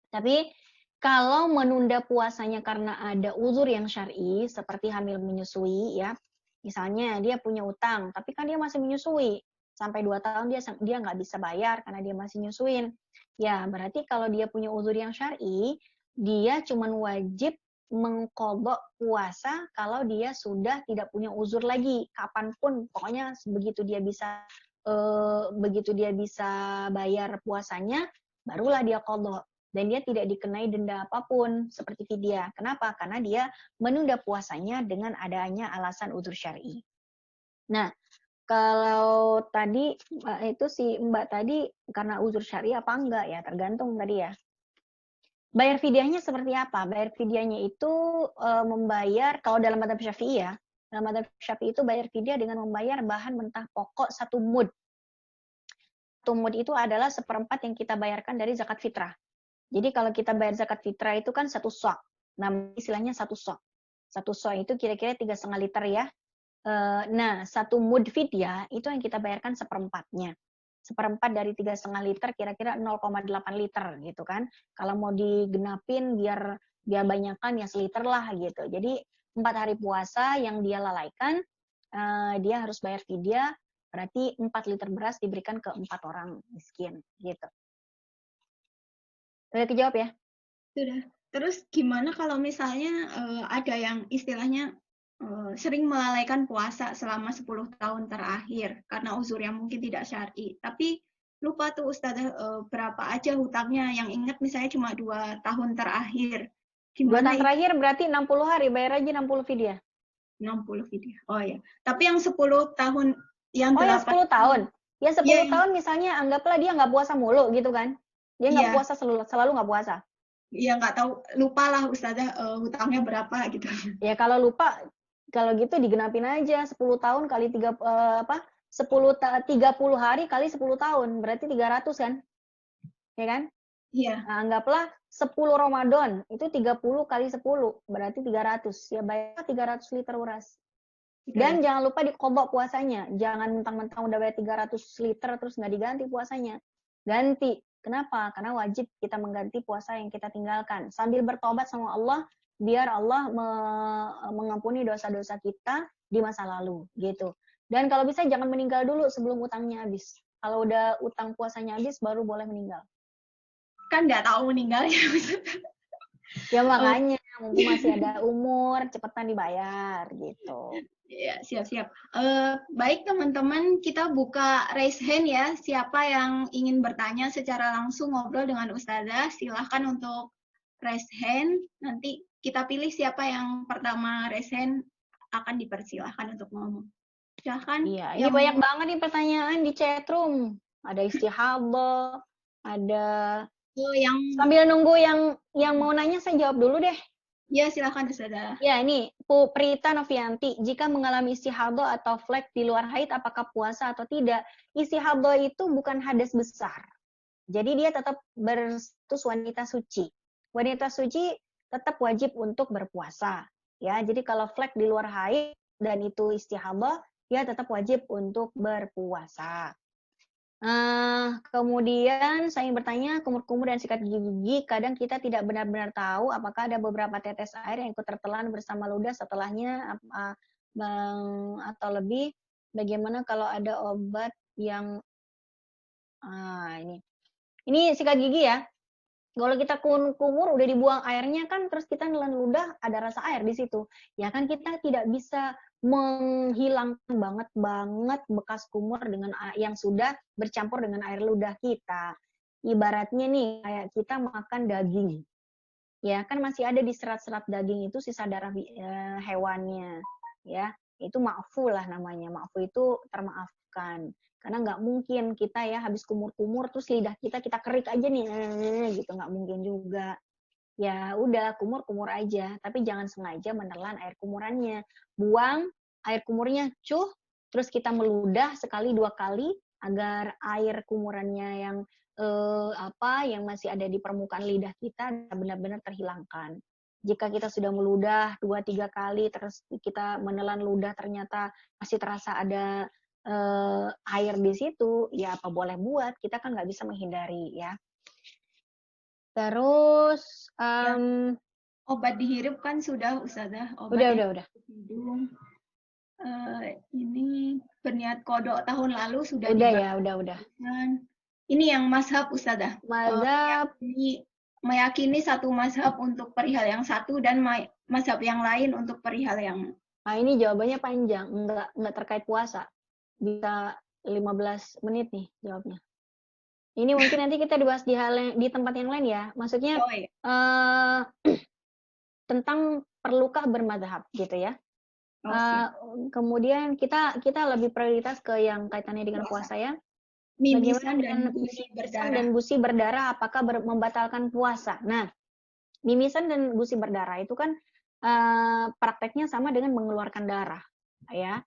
D: Tapi kalau menunda puasanya karena ada uzur yang syar'i, seperti hamil menyusui ya, misalnya dia punya utang, tapi kan dia masih menyusui, sampai 2 tahun dia nggak bisa bayar karena dia masih nyusuin. Ya, berarti kalau dia punya uzur yang syar'i, dia cuma wajib mengqadha puasa kalau dia sudah tidak punya uzur lagi, kapanpun, pokoknya begitu dia bisa bayar puasanya, barulah dia qadha. Dan dia tidak dikenai denda apapun seperti fidyah. Kenapa? Karena dia menunda puasanya dengan adanya alasan uzur syar'i. Nah, kalau tadi itu si Mbak tadi karena uzur syar'i apa enggak ya? Tergantung tadi ya. Bayar fidyahnya seperti apa? Bayar fidyahnya itu membayar, kalau dalam mazhab Syafi'i ya, dalam mazhab Syafi'i itu bayar fidyah dengan membayar bahan mentah pokok 1 mud. 1 mud itu adalah 1/4 yang kita bayarkan dari zakat fitrah. Jadi kalau kita bayar zakat fitrah itu kan 1 sok. Nah, istilahnya 1 sok. 1 sok itu kira-kira 3,5 liter ya. Nah, 1 mud fidyah itu yang kita bayarkan 1/4-nya. 1/4 dari 3,5 liter kira-kira 0,8 liter gitu kan. Kalau mau digenapin biar banyakan ya seliter lah gitu. Jadi 4 hari puasa yang dia lalaikan, dia harus bayar fidyah, berarti 4 liter beras diberikan ke 4 orang miskin gitu. Udah kejawab ya?
A: Sudah. Terus gimana kalau misalnya ada yang istilahnya sering melalaikan puasa selama 10 tahun terakhir karena uzur yang mungkin tidak syar'i, tapi lupa tuh Ustazah berapa aja hutangnya, yang ingat misalnya cuma 2 tahun terakhir.
D: 2 tahun terakhir berarti 60 hari, bayar aja 60 fidyah.
A: 60 fidyah. Oh ya. Tapi yang 10 tahun yang
D: 10 tahun. Ya 10 tahun misalnya anggaplah dia nggak puasa mulu gitu kan. Dia nggak puasa selalu nggak puasa.
A: Iya, nggak tahu, lupa lah Ustazah hutangnya berapa gitu.
D: Ya kalau lupa, kalau gitu digenapin aja 10 tahun kali 30 hari kali 10 tahun, berarti 300 kan? Ya kan?
A: Iya.
D: Nah, anggaplah 10 Ramadan, itu 30 kali 10, berarti 300. Ya bayar 300 liter beras. Dan jangan lupa dikobok puasanya. Jangan mentang-mentang udah bayar 300 liter terus nggak diganti puasanya. Ganti. Kenapa? Karena wajib kita mengganti puasa yang kita tinggalkan. Sambil bertobat sama Allah, biar Allah mengampuni dosa-dosa kita di masa lalu. Gitu. Dan kalau bisa jangan meninggal dulu sebelum utangnya habis. Kalau udah utang puasanya habis, baru boleh meninggal.
A: Kan nggak tahu meninggalnya.
D: Ya makanya, mumpung masih ada umur, cepetan dibayar gitu.
A: Ya, siap-siap. Baik teman-teman, kita buka raise hand ya. Siapa yang ingin bertanya secara langsung ngobrol dengan Ustazah, silahkan untuk raise hand, nanti kita pilih siapa yang pertama raise hand, akan dipersilahkan untuk ngomong. Silahkan.
D: Iya, ini banyak banget nih pertanyaan di chatroom. Ada istihadah, ada
A: yang
D: sambil nunggu yang mau nanya saya jawab dulu deh.
A: ya silahkan Ustazah.
D: Ya, ini Bu Prita Novianti, jika mengalami istihadah atau flek di luar haid apakah puasa atau tidak? Istihadah itu bukan hadas besar. Jadi dia tetap berstatus wanita suci. Wanita suci tetap wajib untuk berpuasa. Ya, jadi kalau flek di luar haid dan itu istihadah, dia tetap wajib untuk berpuasa. Kemudian saya ingin bertanya, kumur-kumur dan sikat gigi, kadang kita tidak benar-benar tahu apakah ada beberapa tetes air yang ikut tertelan bersama ludah setelahnya atau lebih. Bagaimana kalau ada obat yang ini sikat gigi ya. Kalau kita kumur udah dibuang airnya kan, terus kita nelan ludah ada rasa air di situ. Ya kan kita tidak bisa menghilangkan banget bekas kumur dengan yang sudah bercampur dengan air ludah kita. Ibaratnya nih kayak kita makan daging. Ya kan masih ada di serat-serat daging itu sisa darah hewannya. Ya, itu ma'fu lah namanya. Ma'fu itu termaafkan. Karena nggak mungkin kita ya habis kumur-kumur terus lidah kita kerik aja nih gitu, nggak mungkin juga. Ya udah kumur-kumur aja, tapi jangan sengaja menelan air kumurannya. Buang air kumurnya terus kita meludah sekali 2 kali agar air kumurannya yang yang masih ada di permukaan lidah kita benar-benar terhilangkan. Jika kita sudah meludah 2-3 kali terus kita menelan ludah ternyata masih terasa ada air di situ, ya apa boleh buat, kita kan nggak bisa menghindari ya. Terus
A: obat dihirup kan sudah Ustazah.
D: Udah.
A: Hidung. Ini berniat kodok tahun lalu sudah
D: udah.
A: Ini yang mazhab Ustazah.
D: Mazhab
A: meyakini satu mazhab untuk perihal yang satu dan mazhab yang lain untuk perihal yang.
D: Nah, ini jawabannya panjang, enggak terkait puasa. Bisa 15 menit nih jawabnya. Ini mungkin nanti kita dibahas di tempat yang lain ya. Maksudnya tentang perlukah bermadhab gitu ya. Kemudian kita lebih prioritas ke yang kaitannya dengan puasa ya.
A: Mimisan
D: dan gusi berdarah apakah membatalkan puasa? Nah, mimisan dan gusi berdarah itu kan prakteknya sama dengan mengeluarkan darah ya.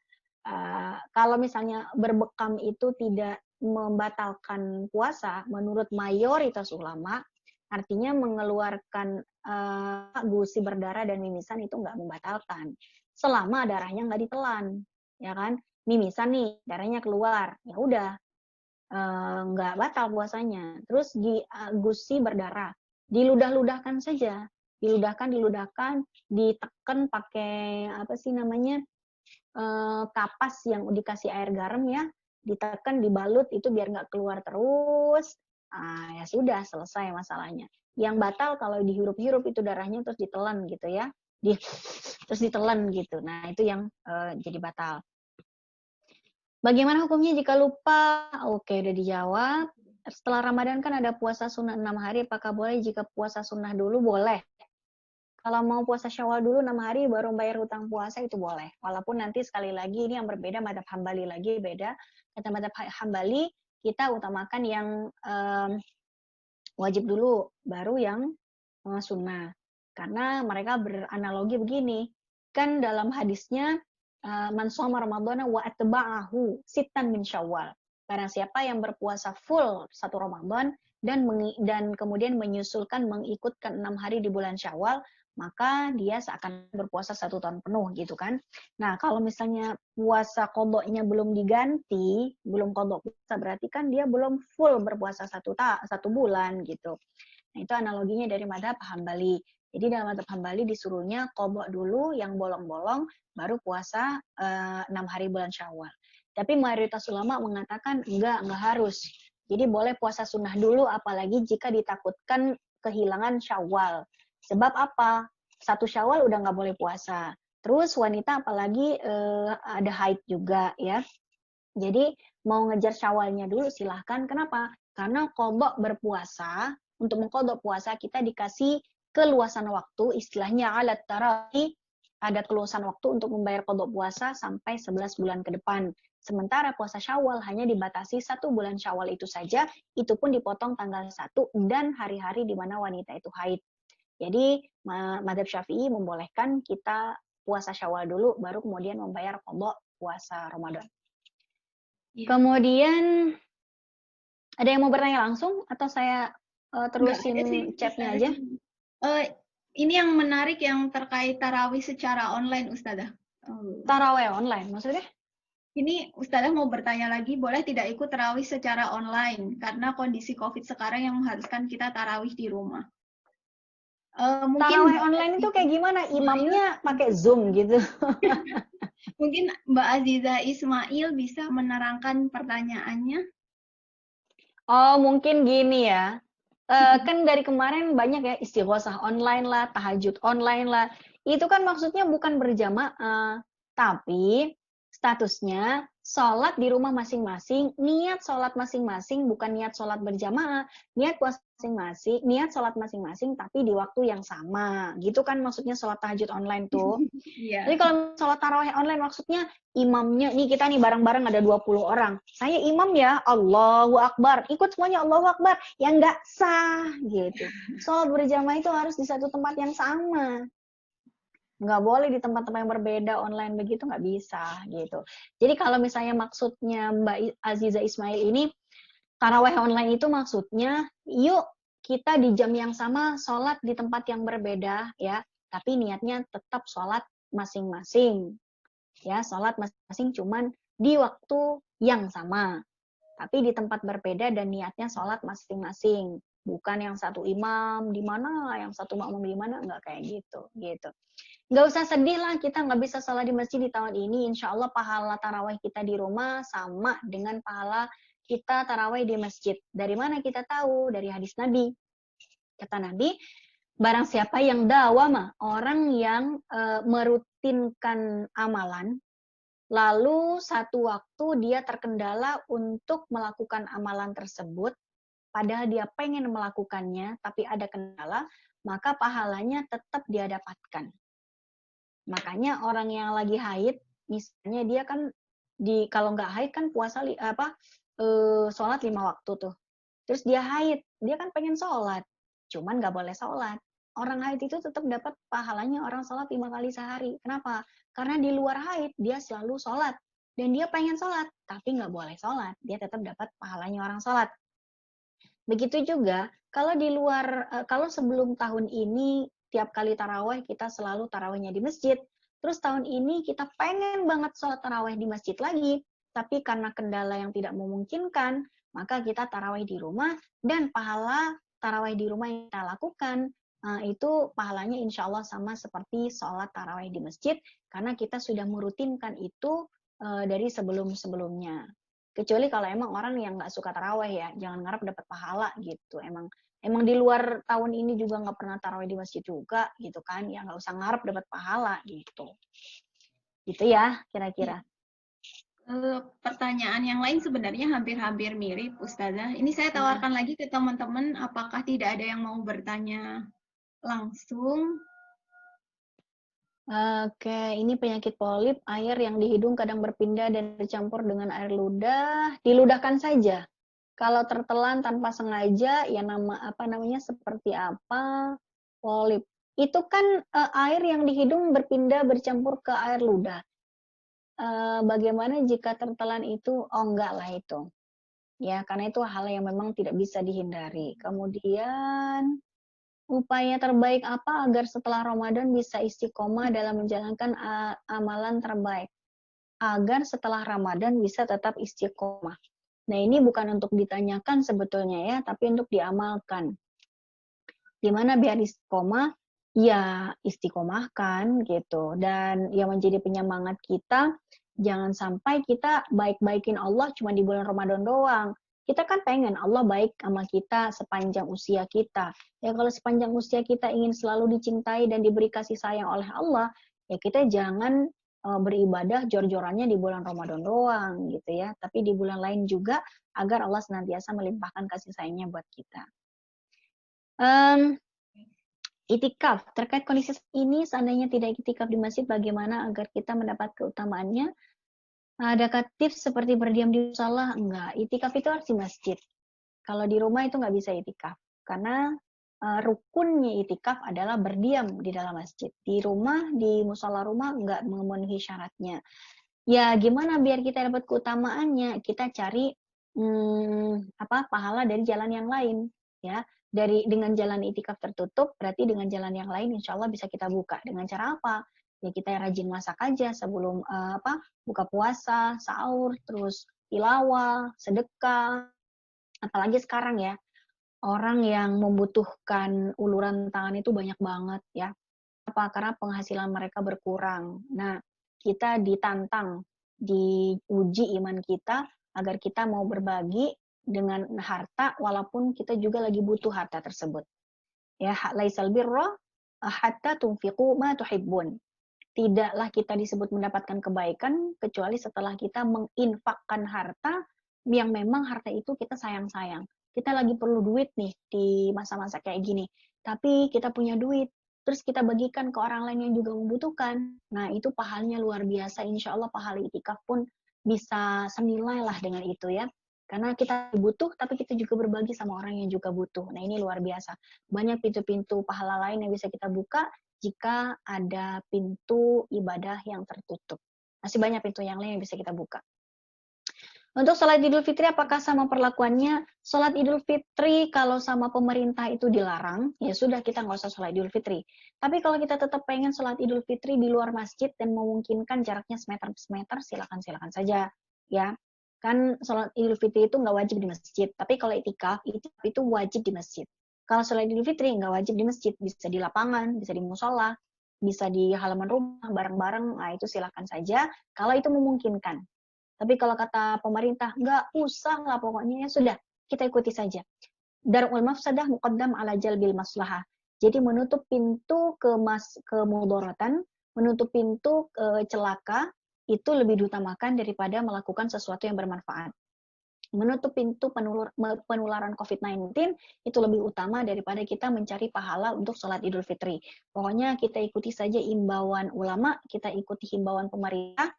D: Kalau misalnya berbekam itu tidak membatalkan puasa menurut mayoritas ulama, artinya mengeluarkan gusi berdarah dan mimisan itu nggak membatalkan selama darahnya nggak ditelan, ya kan? Mimisan nih darahnya keluar, ya udah nggak batal puasanya. Terus gusi berdarah diludah-ludahkan saja, diludahkan, ditekan pakai apa sih namanya? Kapas yang dikasih air garam ya, ditekan, dibalut itu biar nggak keluar terus. Ya sudah selesai masalahnya. Yang batal kalau dihirup-hirup itu darahnya terus ditelan gitu ya, terus ditelan gitu. Nah itu yang jadi batal. Bagaimana hukumnya jika lupa? Oke, udah dijawab. Setelah Ramadan kan ada puasa sunnah 6 hari, apakah boleh jika puasa sunnah dulu? Boleh. Kalau mau puasa Syawal dulu 6 hari baru bayar hutang puasa itu boleh. Walaupun nanti sekali lagi ini yang berbeda madzhab Hambali lagi beda. Kata madzhab Hambali kita utamakan yang wajib dulu baru yang sunnah. Karena mereka beranalogi begini. Kan dalam hadisnya man shoma ramadhana wa atba'ahu sittan min Syawal. Karena siapa yang berpuasa full 1 Ramadan dan kemudian menyusulkan mengikutkan 6 hari di bulan Syawal, maka dia seakan berpuasa 1 tahun penuh gitu kan. Nah kalau misalnya puasa qadha-nya belum diganti, belum qadha puasa, berarti kan dia belum full berpuasa 1 bulan gitu. Nah itu analoginya dari madzhab Hambali. Jadi dalam madzhab Hambali disuruhnya qadha dulu yang bolong-bolong, baru puasa 6 hari bulan Syawal. Tapi mayoritas ulama mengatakan enggak harus. Jadi boleh puasa sunnah dulu, apalagi jika ditakutkan kehilangan Syawal. Sebab apa? 1 Syawal udah nggak boleh puasa. Terus wanita apalagi ada haid juga ya. Jadi mau ngejar Syawalnya dulu silahkan. Kenapa? Karena qadha berpuasa, untuk mengqadha puasa kita dikasih keluasan waktu, istilahnya alat tarawih, ada keluasan waktu untuk membayar qada puasa sampai 11 bulan ke depan. Sementara puasa Syawal hanya dibatasi 1 bulan Syawal itu saja, itu pun dipotong tanggal 1 dan hari-hari di mana wanita itu haid. Jadi mazhab Syafi'i membolehkan kita puasa Syawal dulu, baru kemudian membayar qada puasa Ramadan.
A: Iya.
D: Kemudian ada yang mau bertanya langsung atau saya terusin
A: Nggak ada sih,
D: chatnya
A: Ustazah.
D: aja?
A: Ini yang menarik yang terkait tarawih secara online, Ustazah.
D: Taraweh online maksudnya?
A: Ini Ustazah mau bertanya lagi, boleh tidak ikut tarawih secara online karena kondisi COVID sekarang yang mengharuskan kita tarawih di rumah. Mungkin
D: Taraweh
A: Mbak
D: online itu
A: Aziza
D: kayak gimana?
A: Ismail,
D: Imamnya pakai Zoom gitu.
A: mungkin Mbak Aziza Ismail bisa menerangkan pertanyaannya.
D: Oh, mungkin gini ya. Kan dari kemarin banyak ya istighosah online lah, tahajud online lah. Itu kan maksudnya bukan berjamaah, tapi statusnya sholat di rumah masing-masing, niat sholat masing-masing, bukan niat sholat berjamaah, niat puasa masing-masing, niat sholat masing-masing, tapi di waktu yang sama. Gitu kan maksudnya sholat tahajud online tuh. Jadi
A: Iya.
D: kalau sholat tarawih online maksudnya imamnya, nih kita nih bareng-bareng ada 20 orang. Saya imam ya, Allahu Akbar. Ikut semuanya Allahu Akbar. Ya nggak sah gitu. Sholat berjamaah itu harus di satu tempat yang sama. Nggak boleh di tempat-tempat yang berbeda online begitu, nggak bisa gitu. Jadi kalau misalnya maksudnya Mbak Aziza Ismail ini, tarawih online itu maksudnya, yuk kita di jam yang sama sholat di tempat yang berbeda ya. Tapi niatnya tetap sholat masing-masing. Ya, sholat masing-masing cuman di waktu yang sama. Tapi di tempat berbeda dan niatnya sholat masing-masing. Bukan yang satu imam di mana, yang satu makmum di mana, nggak kayak gitu. Nggak usah sedih lah, kita nggak bisa sholat di masjid di tahun ini. Insya Allah pahala tarawih kita di rumah sama dengan pahala kita tarawih di masjid. Dari mana kita tahu? Dari hadis Nabi. Kata Nabi, barang siapa yang dawama, orang yang merutinkan amalan, lalu satu waktu dia terkendala untuk melakukan amalan tersebut, padahal dia pengen melakukannya, tapi ada kendala, maka pahalanya tetap dia dapatkan. Makanya orang yang lagi haid, misalnya dia kan kalau nggak haid kan puasa sholat 5 waktu tuh. Terus dia haid, dia kan pengen sholat, cuman nggak boleh sholat. Orang haid itu tetap dapat pahalanya orang sholat 5 kali sehari. Kenapa? Karena di luar haid dia selalu sholat dan dia pengen sholat, tapi nggak boleh sholat. Dia tetap dapat pahalanya orang sholat. Begitu juga kalau di luar, kalau sebelum tahun ini tiap kali taraweh kita selalu tarawehnya di masjid. Terus tahun ini kita pengen banget sholat taraweh di masjid lagi, tapi karena kendala yang tidak memungkinkan, maka kita taraweh di rumah dan pahala taraweh di rumah yang kita lakukan itu pahalanya insya Allah sama seperti sholat taraweh di masjid karena kita sudah merutinkan itu dari sebelum-sebelumnya. Kecuali kalau emang orang yang nggak suka taraweh ya, jangan ngarep dapat pahala gitu. Emang di luar tahun ini juga nggak pernah taraweh di masjid juga gitu kan, ya nggak usah ngarep dapat pahala gitu. Gitu ya kira-kira.
A: Pertanyaan yang lain sebenarnya hampir-hampir mirip, Ustazah. Ini saya tawarkan lagi ke teman-teman, apakah tidak ada yang mau bertanya langsung?
D: Oke, ini penyakit polip, air yang di hidung kadang berpindah dan bercampur dengan air ludah, diludahkan saja. Kalau tertelan tanpa sengaja, ya namanya seperti apa? Polip. Itu kan air yang di hidung berpindah bercampur ke air ludah. Bagaimana jika tertelan itu? Oh enggak lah itu. Ya, karena itu hal yang memang tidak bisa dihindari. Kemudian upaya terbaik apa agar setelah Ramadan bisa istiqomah dalam menjalankan amalan terbaik? Agar setelah Ramadan bisa tetap istiqomah. Nah, ini bukan untuk ditanyakan sebetulnya ya, tapi untuk diamalkan. Gimana biar istiqomah? Ya, istiqomahkan gitu. Dan yang menjadi penyemangat kita, jangan sampai kita baik-baikin Allah cuma di bulan Ramadan doang. Kita kan pengen Allah baik sama kita sepanjang usia kita. Ya kalau sepanjang usia kita ingin selalu dicintai dan diberi kasih sayang oleh Allah, ya kita jangan beribadah jor-jorannya di bulan Ramadan doang gitu ya. Tapi di bulan lain juga agar Allah senantiasa melimpahkan kasih sayangnya buat kita. Itikaf, terkait kondisi ini, seandainya tidak itikaf di masjid, bagaimana agar kita mendapat keutamaannya? Adakah tips seperti berdiam di musola? Enggak, itikaf itu harus di masjid. Kalau di rumah itu nggak bisa itikaf. Karena rukunnya itikaf adalah berdiam di dalam masjid. Di rumah, di musola rumah nggak memenuhi syaratnya. Ya gimana biar kita dapat keutamaannya? Kita cari pahala dari jalan yang lain, ya. Dengan jalan itikaf tertutup, berarti dengan jalan yang lain insya Allah bisa kita buka. Dengan cara apa? Ya kita rajin masak aja sebelum buka puasa, sahur, terus tilawah, sedekah. Apalagi sekarang ya, orang yang membutuhkan uluran tangan itu banyak banget ya. Apa? Karena penghasilan mereka berkurang. Nah, kita ditantang, diuji iman kita agar kita mau berbagi dengan harta walaupun kita juga lagi butuh harta tersebut. Ya, laisal birra hatta tunfiqu ma tuhibbun. Tidaklah kita disebut mendapatkan kebaikan kecuali setelah kita menginfakkan harta yang memang harta itu kita sayang-sayang. Kita lagi perlu duit nih di masa-masa kayak gini, tapi kita punya duit, terus kita bagikan ke orang lain yang juga membutuhkan. Nah, itu pahalanya luar biasa. Insya Allah pahala itikaf pun bisa senilai lah dengan itu ya. Karena kita butuh, tapi kita juga berbagi sama orang yang juga butuh. Nah, ini luar biasa. Banyak pintu-pintu pahala lain yang bisa kita buka jika ada pintu ibadah yang tertutup. Masih banyak pintu yang lain yang bisa kita buka. Untuk sholat Idul Fitri, apakah sama perlakuannya? Sholat Idul Fitri kalau sama pemerintah itu dilarang, ya sudah kita nggak usah sholat Idul Fitri. Tapi kalau kita tetap pengen sholat Idul Fitri di luar masjid dan memungkinkan jaraknya semeter, silakan saja. Ya, kan sholat Idul Fitri itu nggak wajib di masjid. Tapi kalau itikaf itu wajib di masjid. Kalau sholat Idul Fitri nggak wajib di masjid, bisa di lapangan, bisa di musola, bisa di halaman rumah bareng-bareng. Nah itu silakan saja. Kalau itu memungkinkan. Tapi kalau kata pemerintah, nggak usah lah pokoknya, ya sudah, kita ikuti saja. Darul mafsadah muqaddam ala jalbil maslahah. Jadi menutup pintu kemudharatan, menutup pintu celaka, itu lebih diutamakan daripada melakukan sesuatu yang bermanfaat. Menutup pintu penularan COVID-19 itu lebih utama daripada kita mencari pahala untuk sholat Idul Fitri. Pokoknya kita ikuti saja imbauan ulama, kita ikuti himbauan pemerintah.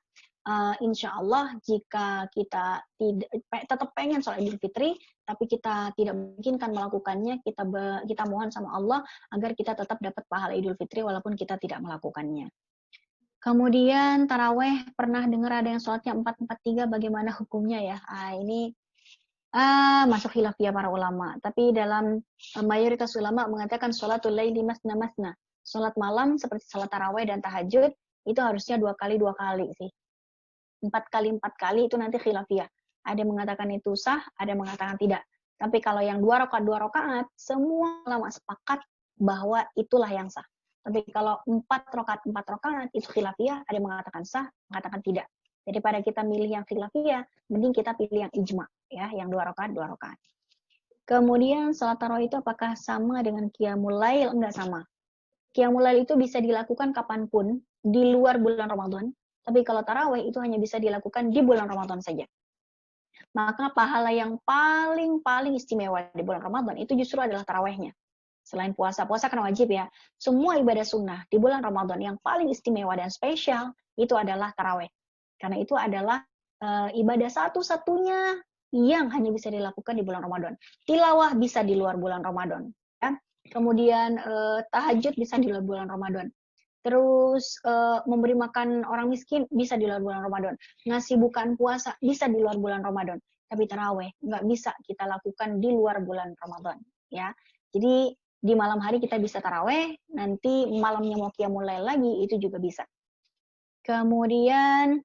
D: Insya Allah jika kita tetap pengen sholat Idul Fitri, tapi kita tidak memungkinkan melakukannya, kita mohon sama Allah agar kita tetap dapat pahala Idul Fitri walaupun kita tidak melakukannya. Kemudian taraweh, pernah dengar ada yang sholatnya 4-4-3, bagaimana hukumnya ya? Ini masuk khilafiyah para ulama. Tapi dalam mayoritas ulama mengatakan sholatul laili masna masna. Sholat malam seperti sholat taraweh dan tahajud itu harusnya 2 kali 2 kali sih. 4 kali 4 kali itu nanti khilafiyah. Ada yang mengatakan itu sah, ada yang mengatakan tidak. Tapi kalau yang 2 rakaat, semua ulama sepakat bahwa itulah yang sah. Tapi kalau 4 rakaat itu khilafiyah, ada yang mengatakan sah, mengatakan tidak. Daripada kita milih yang khilafiyah, mending kita pilih yang ijma, ya, yang 2 rakaat. Kemudian salat tarawih itu apakah sama dengan qiyamul lail? Enggak sama. Qiyamul lail itu bisa dilakukan kapanpun di luar bulan Ramadan. Tapi kalau tarawih itu hanya bisa dilakukan di bulan Ramadan saja. Maka pahala yang paling istimewa di bulan Ramadan itu justru adalah tarawihnya. Selain puasa kan wajib ya. Semua ibadah sunnah di bulan Ramadan yang paling istimewa dan spesial itu adalah tarawih. Karena itu adalah ibadah satu-satunya yang hanya bisa dilakukan di bulan Ramadan. Tilawah bisa di luar bulan Ramadan. Ya. Kemudian tahajud bisa di luar bulan Ramadan. Terus memberi makan orang miskin bisa di luar bulan Ramadan. Ngasih bukaan puasa bisa di luar bulan Ramadan. Tapi taraweh nggak bisa kita lakukan di luar bulan Ramadan. Ya, jadi di malam hari kita bisa taraweh, nanti malamnya mau qiyamul lail lagi itu juga bisa. Kemudian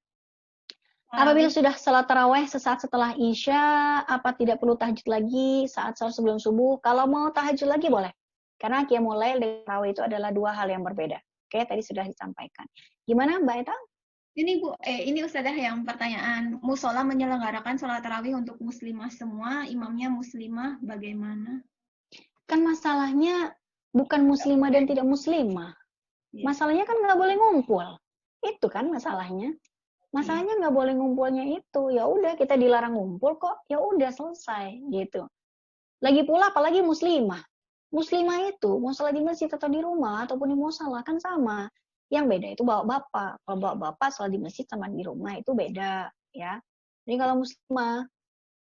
D: apabila sudah salat taraweh sesaat setelah isya, apa tidak perlu tahajud lagi saat salat sebelum subuh? Kalau mau tahajud lagi boleh. Karena qiyamul lail dan taraweh itu adalah 2 hal yang berbeda. Oke, tadi sudah disampaikan. Gimana Mbak Eta?
A: Ini Bu, ini Ustazah yang pertanyaan, musola menyelenggarakan sholat tarawih untuk muslimah semua, imamnya muslimah, bagaimana?
D: Kan masalahnya bukan muslimah dan tidak muslimah. Masalahnya kan nggak boleh ngumpul. Itu kan masalahnya. Masalahnya nggak boleh ngumpulnya itu. Ya udah kita dilarang ngumpul kok. Ya udah selesai gitu. Lagi pula apalagi muslimah. muslimah itu mau sholat di masjid atau di rumah ataupun di musola kan sama. Yang beda itu bawa bapak. Kalau bawa bapak sholat di masjid sama di rumah itu beda ya. Jadi kalau muslimah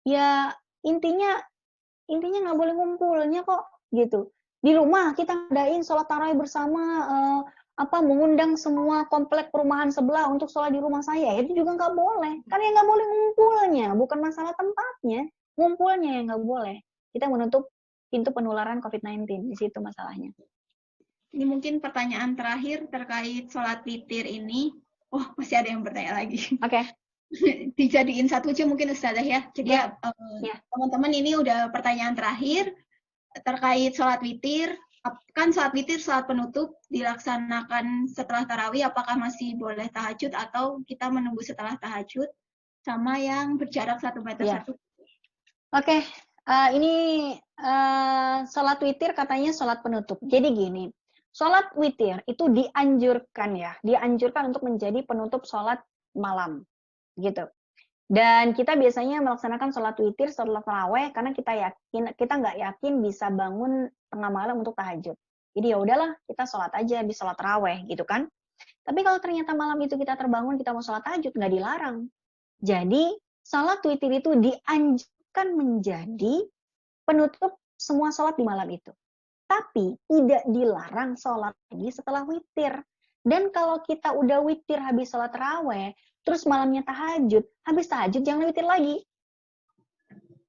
D: ya intinya nggak boleh ngumpulnya kok gitu. Di rumah kita ngadain sholat tarawih bersama, mengundang semua komplek perumahan sebelah untuk sholat di rumah saya, itu juga nggak boleh. Karena yang nggak boleh ngumpulnya, bukan masalah tempatnya, ngumpulnya yang nggak boleh. Kita menutup pintu penularan COVID-19, di situ masalahnya.
A: Ini mungkin pertanyaan terakhir terkait sholat witir ini. Oh, masih ada yang bertanya lagi.
D: Oke.
A: Dijadiin satu aja mungkin Ustazah ya. Jadi teman-teman ini udah pertanyaan terakhir terkait sholat witir. Kan sholat witir, sholat penutup dilaksanakan setelah tarawih, apakah masih boleh tahajud atau kita menunggu setelah tahajud? Sama yang berjarak 1 meter satu.
D: Oke. Ini sholat witir katanya sholat penutup. Jadi gini, sholat witir itu dianjurkan untuk menjadi penutup sholat malam. Gitu. Dan kita biasanya melaksanakan sholat witir setelah tarawih karena kita nggak yakin bisa bangun tengah malam untuk tahajud. Jadi ya udahlah kita sholat aja di sholat tarawih gitu kan. Tapi kalau ternyata malam itu kita terbangun kita mau sholat tahajud nggak dilarang. Jadi sholat witir itu dianjurkan menjadi penutup semua sholat di malam itu. Tapi tidak dilarang sholat lagi setelah witir. Dan kalau kita udah witir habis sholat tarawih, terus malamnya tahajud, habis tahajud jangan witir lagi.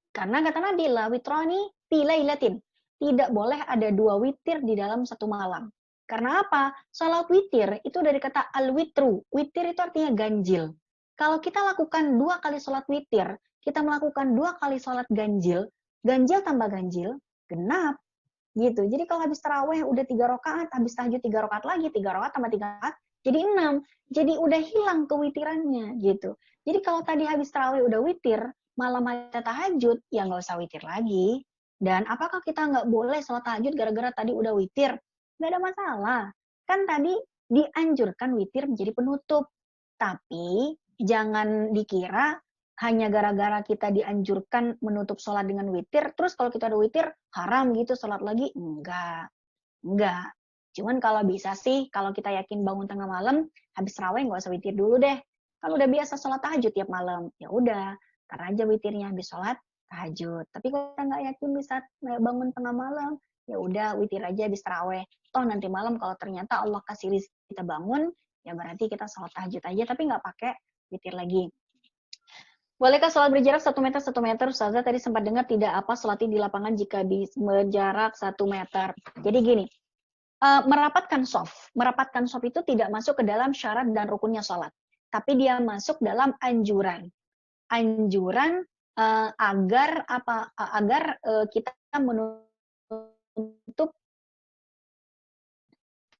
D: Karena kata Nabi, la witrani fi lailatin. Tidak boleh ada 2 witir di dalam satu malam. Karena apa? Salat witir itu dari kata al-witru. Witir itu artinya ganjil. Kalau kita lakukan 2 kali salat witir, kita melakukan 2 kali salat ganjil, ganjil tambah ganjil, genap. Gitu. Jadi kalau habis tarawih udah 3 rakaat, habis tahajud 3 rakaat lagi, 3 rakaat tambah 3 rakaat, jadi 6. Jadi udah hilang kewitirannya gitu. Jadi kalau tadi habis tarawih udah witir, malam kita tahajud, ya nggak usah witir lagi. Dan apakah kita nggak boleh sholat tahajud gara-gara tadi udah witir? Nggak ada masalah. Kan tadi dianjurkan witir menjadi penutup. Tapi jangan dikira hanya gara-gara kita dianjurkan menutup sholat dengan witir, terus kalau kita udah witir, haram gitu sholat lagi? Enggak. Cuman kalau bisa sih, kalau kita yakin bangun tengah malam, habis tarawih nggak usah witir dulu deh. Kalau udah biasa sholat tahajud tiap malam, ya udah, karena aja witirnya habis sholat tahajud. Tapi kalau kita nggak yakin bisa bangun tengah malam, ya udah witir aja habis tarawih. Toh nanti malam kalau ternyata Allah kasih rezeki kita bangun, ya berarti kita sholat tahajud aja, tapi nggak pakai witir lagi. Bolehkah sholat berjarak 1 meter 1 meter? Ustazah tadi sempat dengar tidak apa sholatnya di lapangan jika berjarak 1 meter. Jadi gini, merapatkan shaf itu tidak masuk ke dalam syarat dan rukunnya sholat, tapi dia masuk dalam anjuran agar kita menutup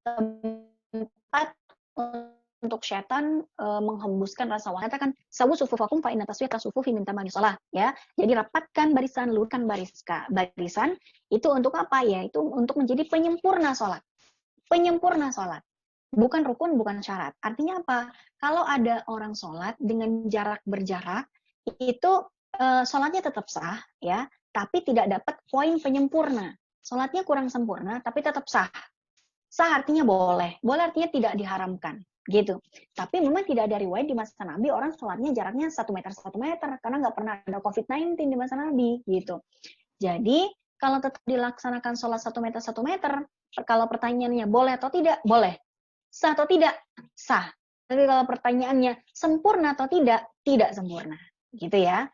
D: tempat untuk syaitan menghembuskan rasa waswas. Katakan sawu sufufakum fa inna taswiyata sufufi min tamami shalah, ya. Jadi rapatkan barisan, luruskan barisan itu untuk apa ya? Itu untuk menjadi penyempurna sholat. Penyempurna sholat. Bukan rukun, bukan syarat. Artinya apa? Kalau ada orang sholat dengan berjarak, itu sholatnya tetap sah, ya, tapi tidak dapat poin penyempurna. Sholatnya kurang sempurna, tapi tetap sah. Sah artinya boleh. Boleh artinya tidak diharamkan. Gitu. Tapi memang tidak ada riwayat di masa Nabi orang sholatnya jaraknya 1 meter 1 meter. Karena nggak pernah ada COVID-19 di masa Nabi. Gitu. Jadi, kalau tetap dilaksanakan sholat 1 meter 1 meter, kalau pertanyaannya boleh atau tidak? Boleh. Sah atau tidak? Sah. Tapi kalau pertanyaannya sempurna atau tidak? Tidak sempurna. Gitu ya.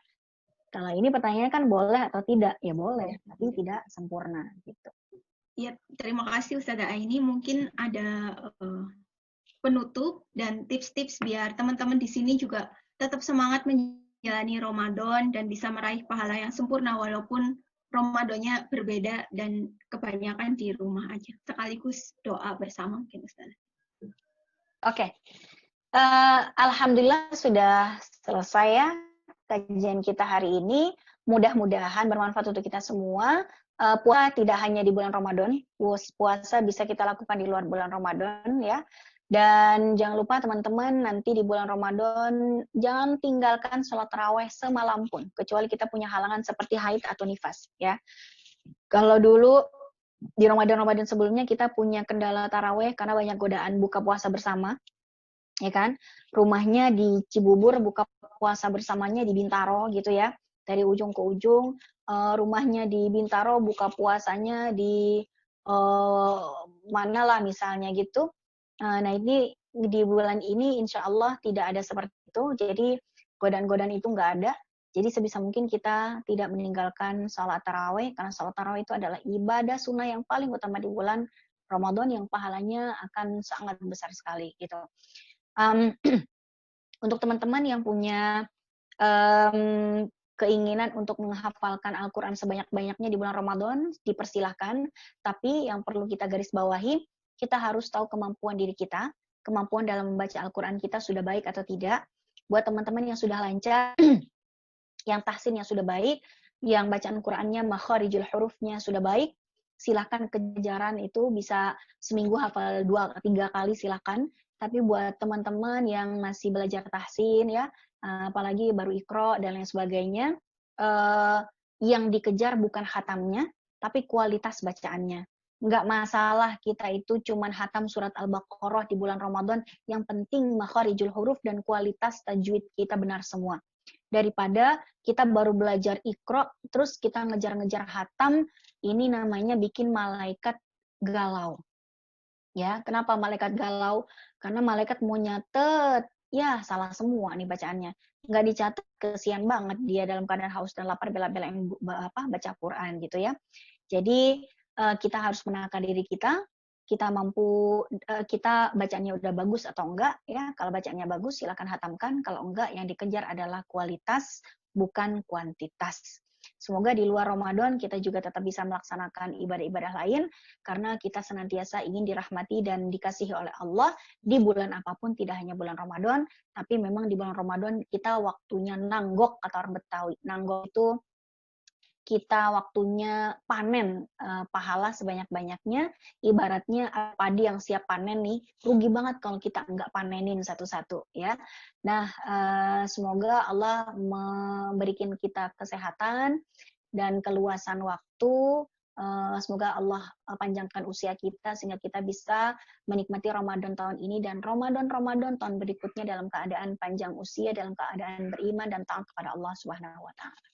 D: Kalau ini pertanyaannya kan boleh atau tidak? Ya boleh, tapi tidak sempurna. Gitu.
A: Ya, terima kasih Ustazah Aini. Mungkin ada penutup dan tips-tips biar teman-teman di sini juga tetap semangat menjalani Ramadan dan bisa meraih pahala yang sempurna walaupun Ramadannya berbeda dan kebanyakan di rumah aja. Sekaligus doa bersama mungkin Ustaz.
D: Oke. Alhamdulillah sudah selesai ya kajian kita hari ini. Mudah-mudahan bermanfaat untuk kita semua. Puasa tidak hanya di bulan Ramadan, puasa bisa kita lakukan di luar bulan Ramadan ya. Dan jangan lupa teman-teman nanti di bulan Ramadan jangan tinggalkan sholat tarawih semalam pun, kecuali kita punya halangan seperti haid atau nifas ya. Kalau dulu di Ramadan-Ramadan sebelumnya kita punya kendala taraweh karena banyak godaan buka puasa bersama, ya kan? Rumahnya di Cibubur, buka puasa bersamanya di Bintaro gitu ya, dari ujung ke ujung. Rumahnya di Bintaro, buka puasanya di mana lah misalnya gitu. Nah ini di bulan ini insya Allah tidak ada seperti itu, jadi godaan-godaan itu nggak ada. Jadi sebisa mungkin kita tidak meninggalkan sholat taraweh, karena sholat taraweh itu adalah ibadah sunnah yang paling utama di bulan Ramadan yang pahalanya akan sangat besar sekali gitu. Untuk teman-teman yang punya keinginan untuk menghafalkan Al-Quran sebanyak-banyaknya di bulan Ramadan, dipersilahkan. Tapi yang perlu kita garis bawahi, kita harus tahu kemampuan diri kita, kemampuan dalam membaca Al-Quran kita sudah baik atau tidak. Buat teman-teman yang sudah lancar, yang tahsinnya sudah baik, yang bacaan Qurannya, makharijul hurufnya sudah baik, silahkan kejaran itu bisa seminggu hafal 2-3 kali silahkan. Tapi buat teman-teman yang masih belajar tahsin ya, apalagi baru ikro dan lain sebagainya, yang dikejar bukan khatamnya, tapi kualitas bacaannya. Nggak masalah kita itu cuman hatam surat Al-Baqarah di bulan Ramadan, yang penting makharijul huruf dan kualitas tajwid kita benar semua. Daripada kita baru belajar ikro, terus kita ngejar-ngejar hatam, ini namanya bikin malaikat galau. Ya, kenapa malaikat galau? Karena malaikat mau nyatet, ya salah semua nih bacaannya. Nggak dicatat, kesian banget dia dalam keadaan haus dan lapar bela-belain baca Quran gitu ya. Jadi kita harus menakar diri kita mampu, kita bacaannya udah bagus atau enggak ya. Kalau bacaannya bagus silakan hatamkan, kalau enggak yang dikejar adalah kualitas bukan kuantitas. Semoga di luar Ramadan kita juga tetap bisa melaksanakan ibadah-ibadah lain, karena kita senantiasa ingin dirahmati dan dikasihi oleh Allah di bulan apapun, tidak hanya bulan Ramadan, tapi memang di bulan Ramadan kita waktunya nanggok, kata orang Betawi. Nanggok itu kita waktunya panen pahala sebanyak-banyaknya, ibaratnya padi yang siap panen nih, rugi banget kalau kita nggak panenin satu-satu ya. Nah, semoga Allah memberikan kita kesehatan dan keluasan waktu. Semoga Allah panjangkan usia kita sehingga kita bisa menikmati Ramadan tahun ini dan Ramadan tahun berikutnya dalam keadaan panjang usia, dalam keadaan beriman dan taat kepada Allah Subhanahu wa taala.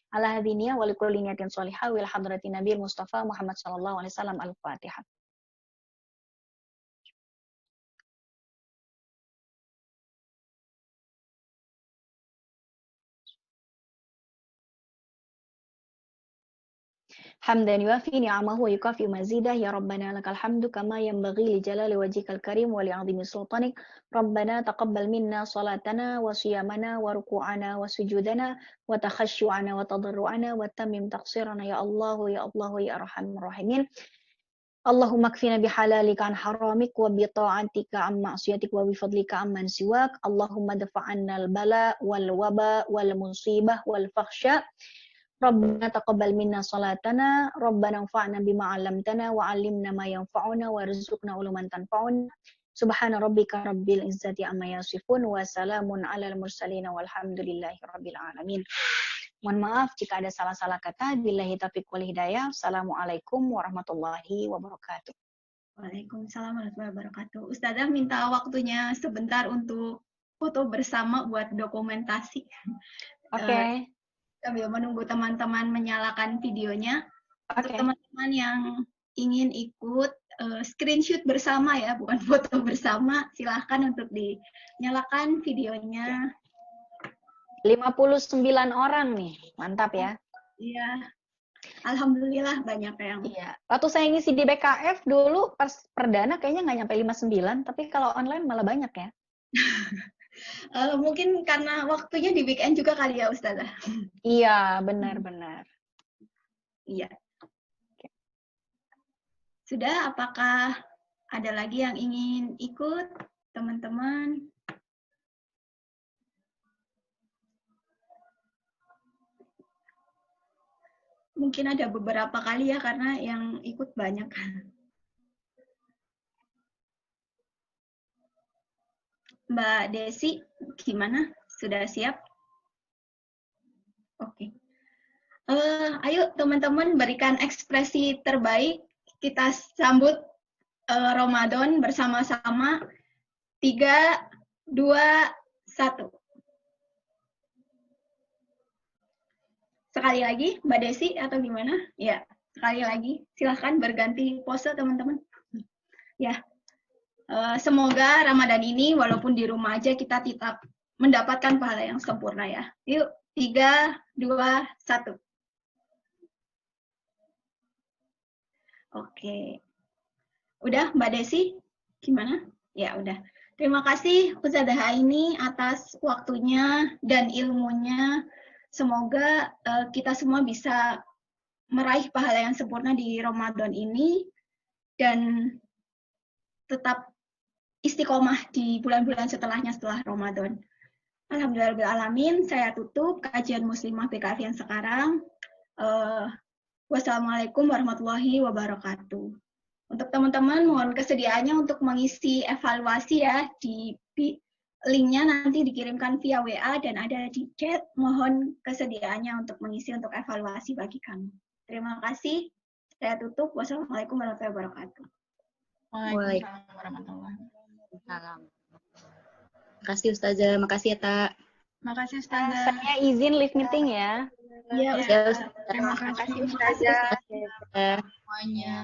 D: Ala hadiniya wa likulli niyatin sholihah wa ila hadratin Nabi Mustafa Muhammad sallallahu alaihi wasallam. Al-Fatihah. Hamdan yuafi ni'amahu wa yukafi mazidah. Ya Rabbana lakal hamdu kama yanbaghi li jalali wajhikal karim wa li 'azimi sultanik. Rabbana taqabbal minna salatana wa siyamana wa ruku'ana wa sujudana wa takhasyu'ana wa tadarru'ana wa tammim taqsirana ya Allah ya arhamar rahimin. Allahumma kfina bihalalika an haramik wa bi ta'atika an ma'siyatik wa bi fadlika amman siwak. Allahumma dafa'anna al-bala wal waba wal musibah wal fakhsha. Rabbana taqabbal minna salatana, Rabbana anfa'na bima 'allamtana wa 'allimna ma yanfa'una warzuqna uluman tanfa'una. Subhana rabbika rabbil izzati amma yasifun wa salamun 'alal mursalin walhamdulillahi rabbil alamin. Mohon maaf jika ada salah-salah kata. Billahi taufiq wal hidayah. Assalamualaikum warahmatullahi wabarakatuh.
A: Waalaikumsalam warahmatullahi wabarakatuh. Ustazah minta waktunya sebentar untuk foto bersama buat dokumentasi.
D: Oke.
A: Sambil menunggu teman-teman menyalakan videonya. Untuk teman-teman yang ingin ikut screenshot bersama ya, bukan foto bersama, silahkan untuk dinyalakan videonya.
D: 59 orang nih, mantap ya.
A: Iya, alhamdulillah banyak yang.
D: Iya. Waktu saya ngisi di BKF dulu pas perdana kayaknya nggak nyampe 59, tapi kalau online malah banyak ya.
A: Mungkin karena waktunya di weekend juga kali ya Ustazah.
D: Iya, benar-benar.
A: Iya. Sudah, apakah ada lagi yang ingin ikut teman-teman? Mungkin ada beberapa kali ya karena yang ikut banyak. Mbak Desi, gimana? Sudah siap? Oke. Ayo teman-teman berikan ekspresi terbaik kita sambut Ramadan bersama-sama. 3, 2, 1. Sekali lagi, Mbak Desi atau gimana? Ya, sekali lagi. Silahkan berganti pose, teman-teman. Ya, semoga Ramadan ini walaupun di rumah aja kita tetap mendapatkan pahala yang sempurna ya. Yuk, 3, 2, 1. Oke. Udah, Mbak Desi? Gimana? Ya, udah. Terima kasih Ustazah Aini atas waktunya dan ilmunya. Semoga kita semua bisa meraih pahala yang sempurna di Ramadan ini dan tetap istiqomah di bulan-bulan setelahnya setelah Ramadan. Alhamdulillahirrahmanirrahim, saya tutup kajian Muslimah PKF yang sekarang. Wassalamualaikum warahmatullahi wabarakatuh. Untuk teman-teman, mohon kesediaannya untuk mengisi evaluasi ya, di linknya nanti dikirimkan via WA dan ada di chat. Mohon kesediaannya untuk mengisi untuk evaluasi bagi kami. Terima kasih. Saya tutup. Wassalamualaikum warahmatullahi wabarakatuh.
B: Waalaikumsalam warahmatullahi wabarakatuh.
E: Salam. Makasih Ustazah, makasih ya Tak.
B: Makasih Ustazah.
D: Saya izin live meeting ya.
A: Ya,
E: Ya, Ustazah.
B: Terima kasih
D: Ustazah.
E: Ustazah.
B: semuanya.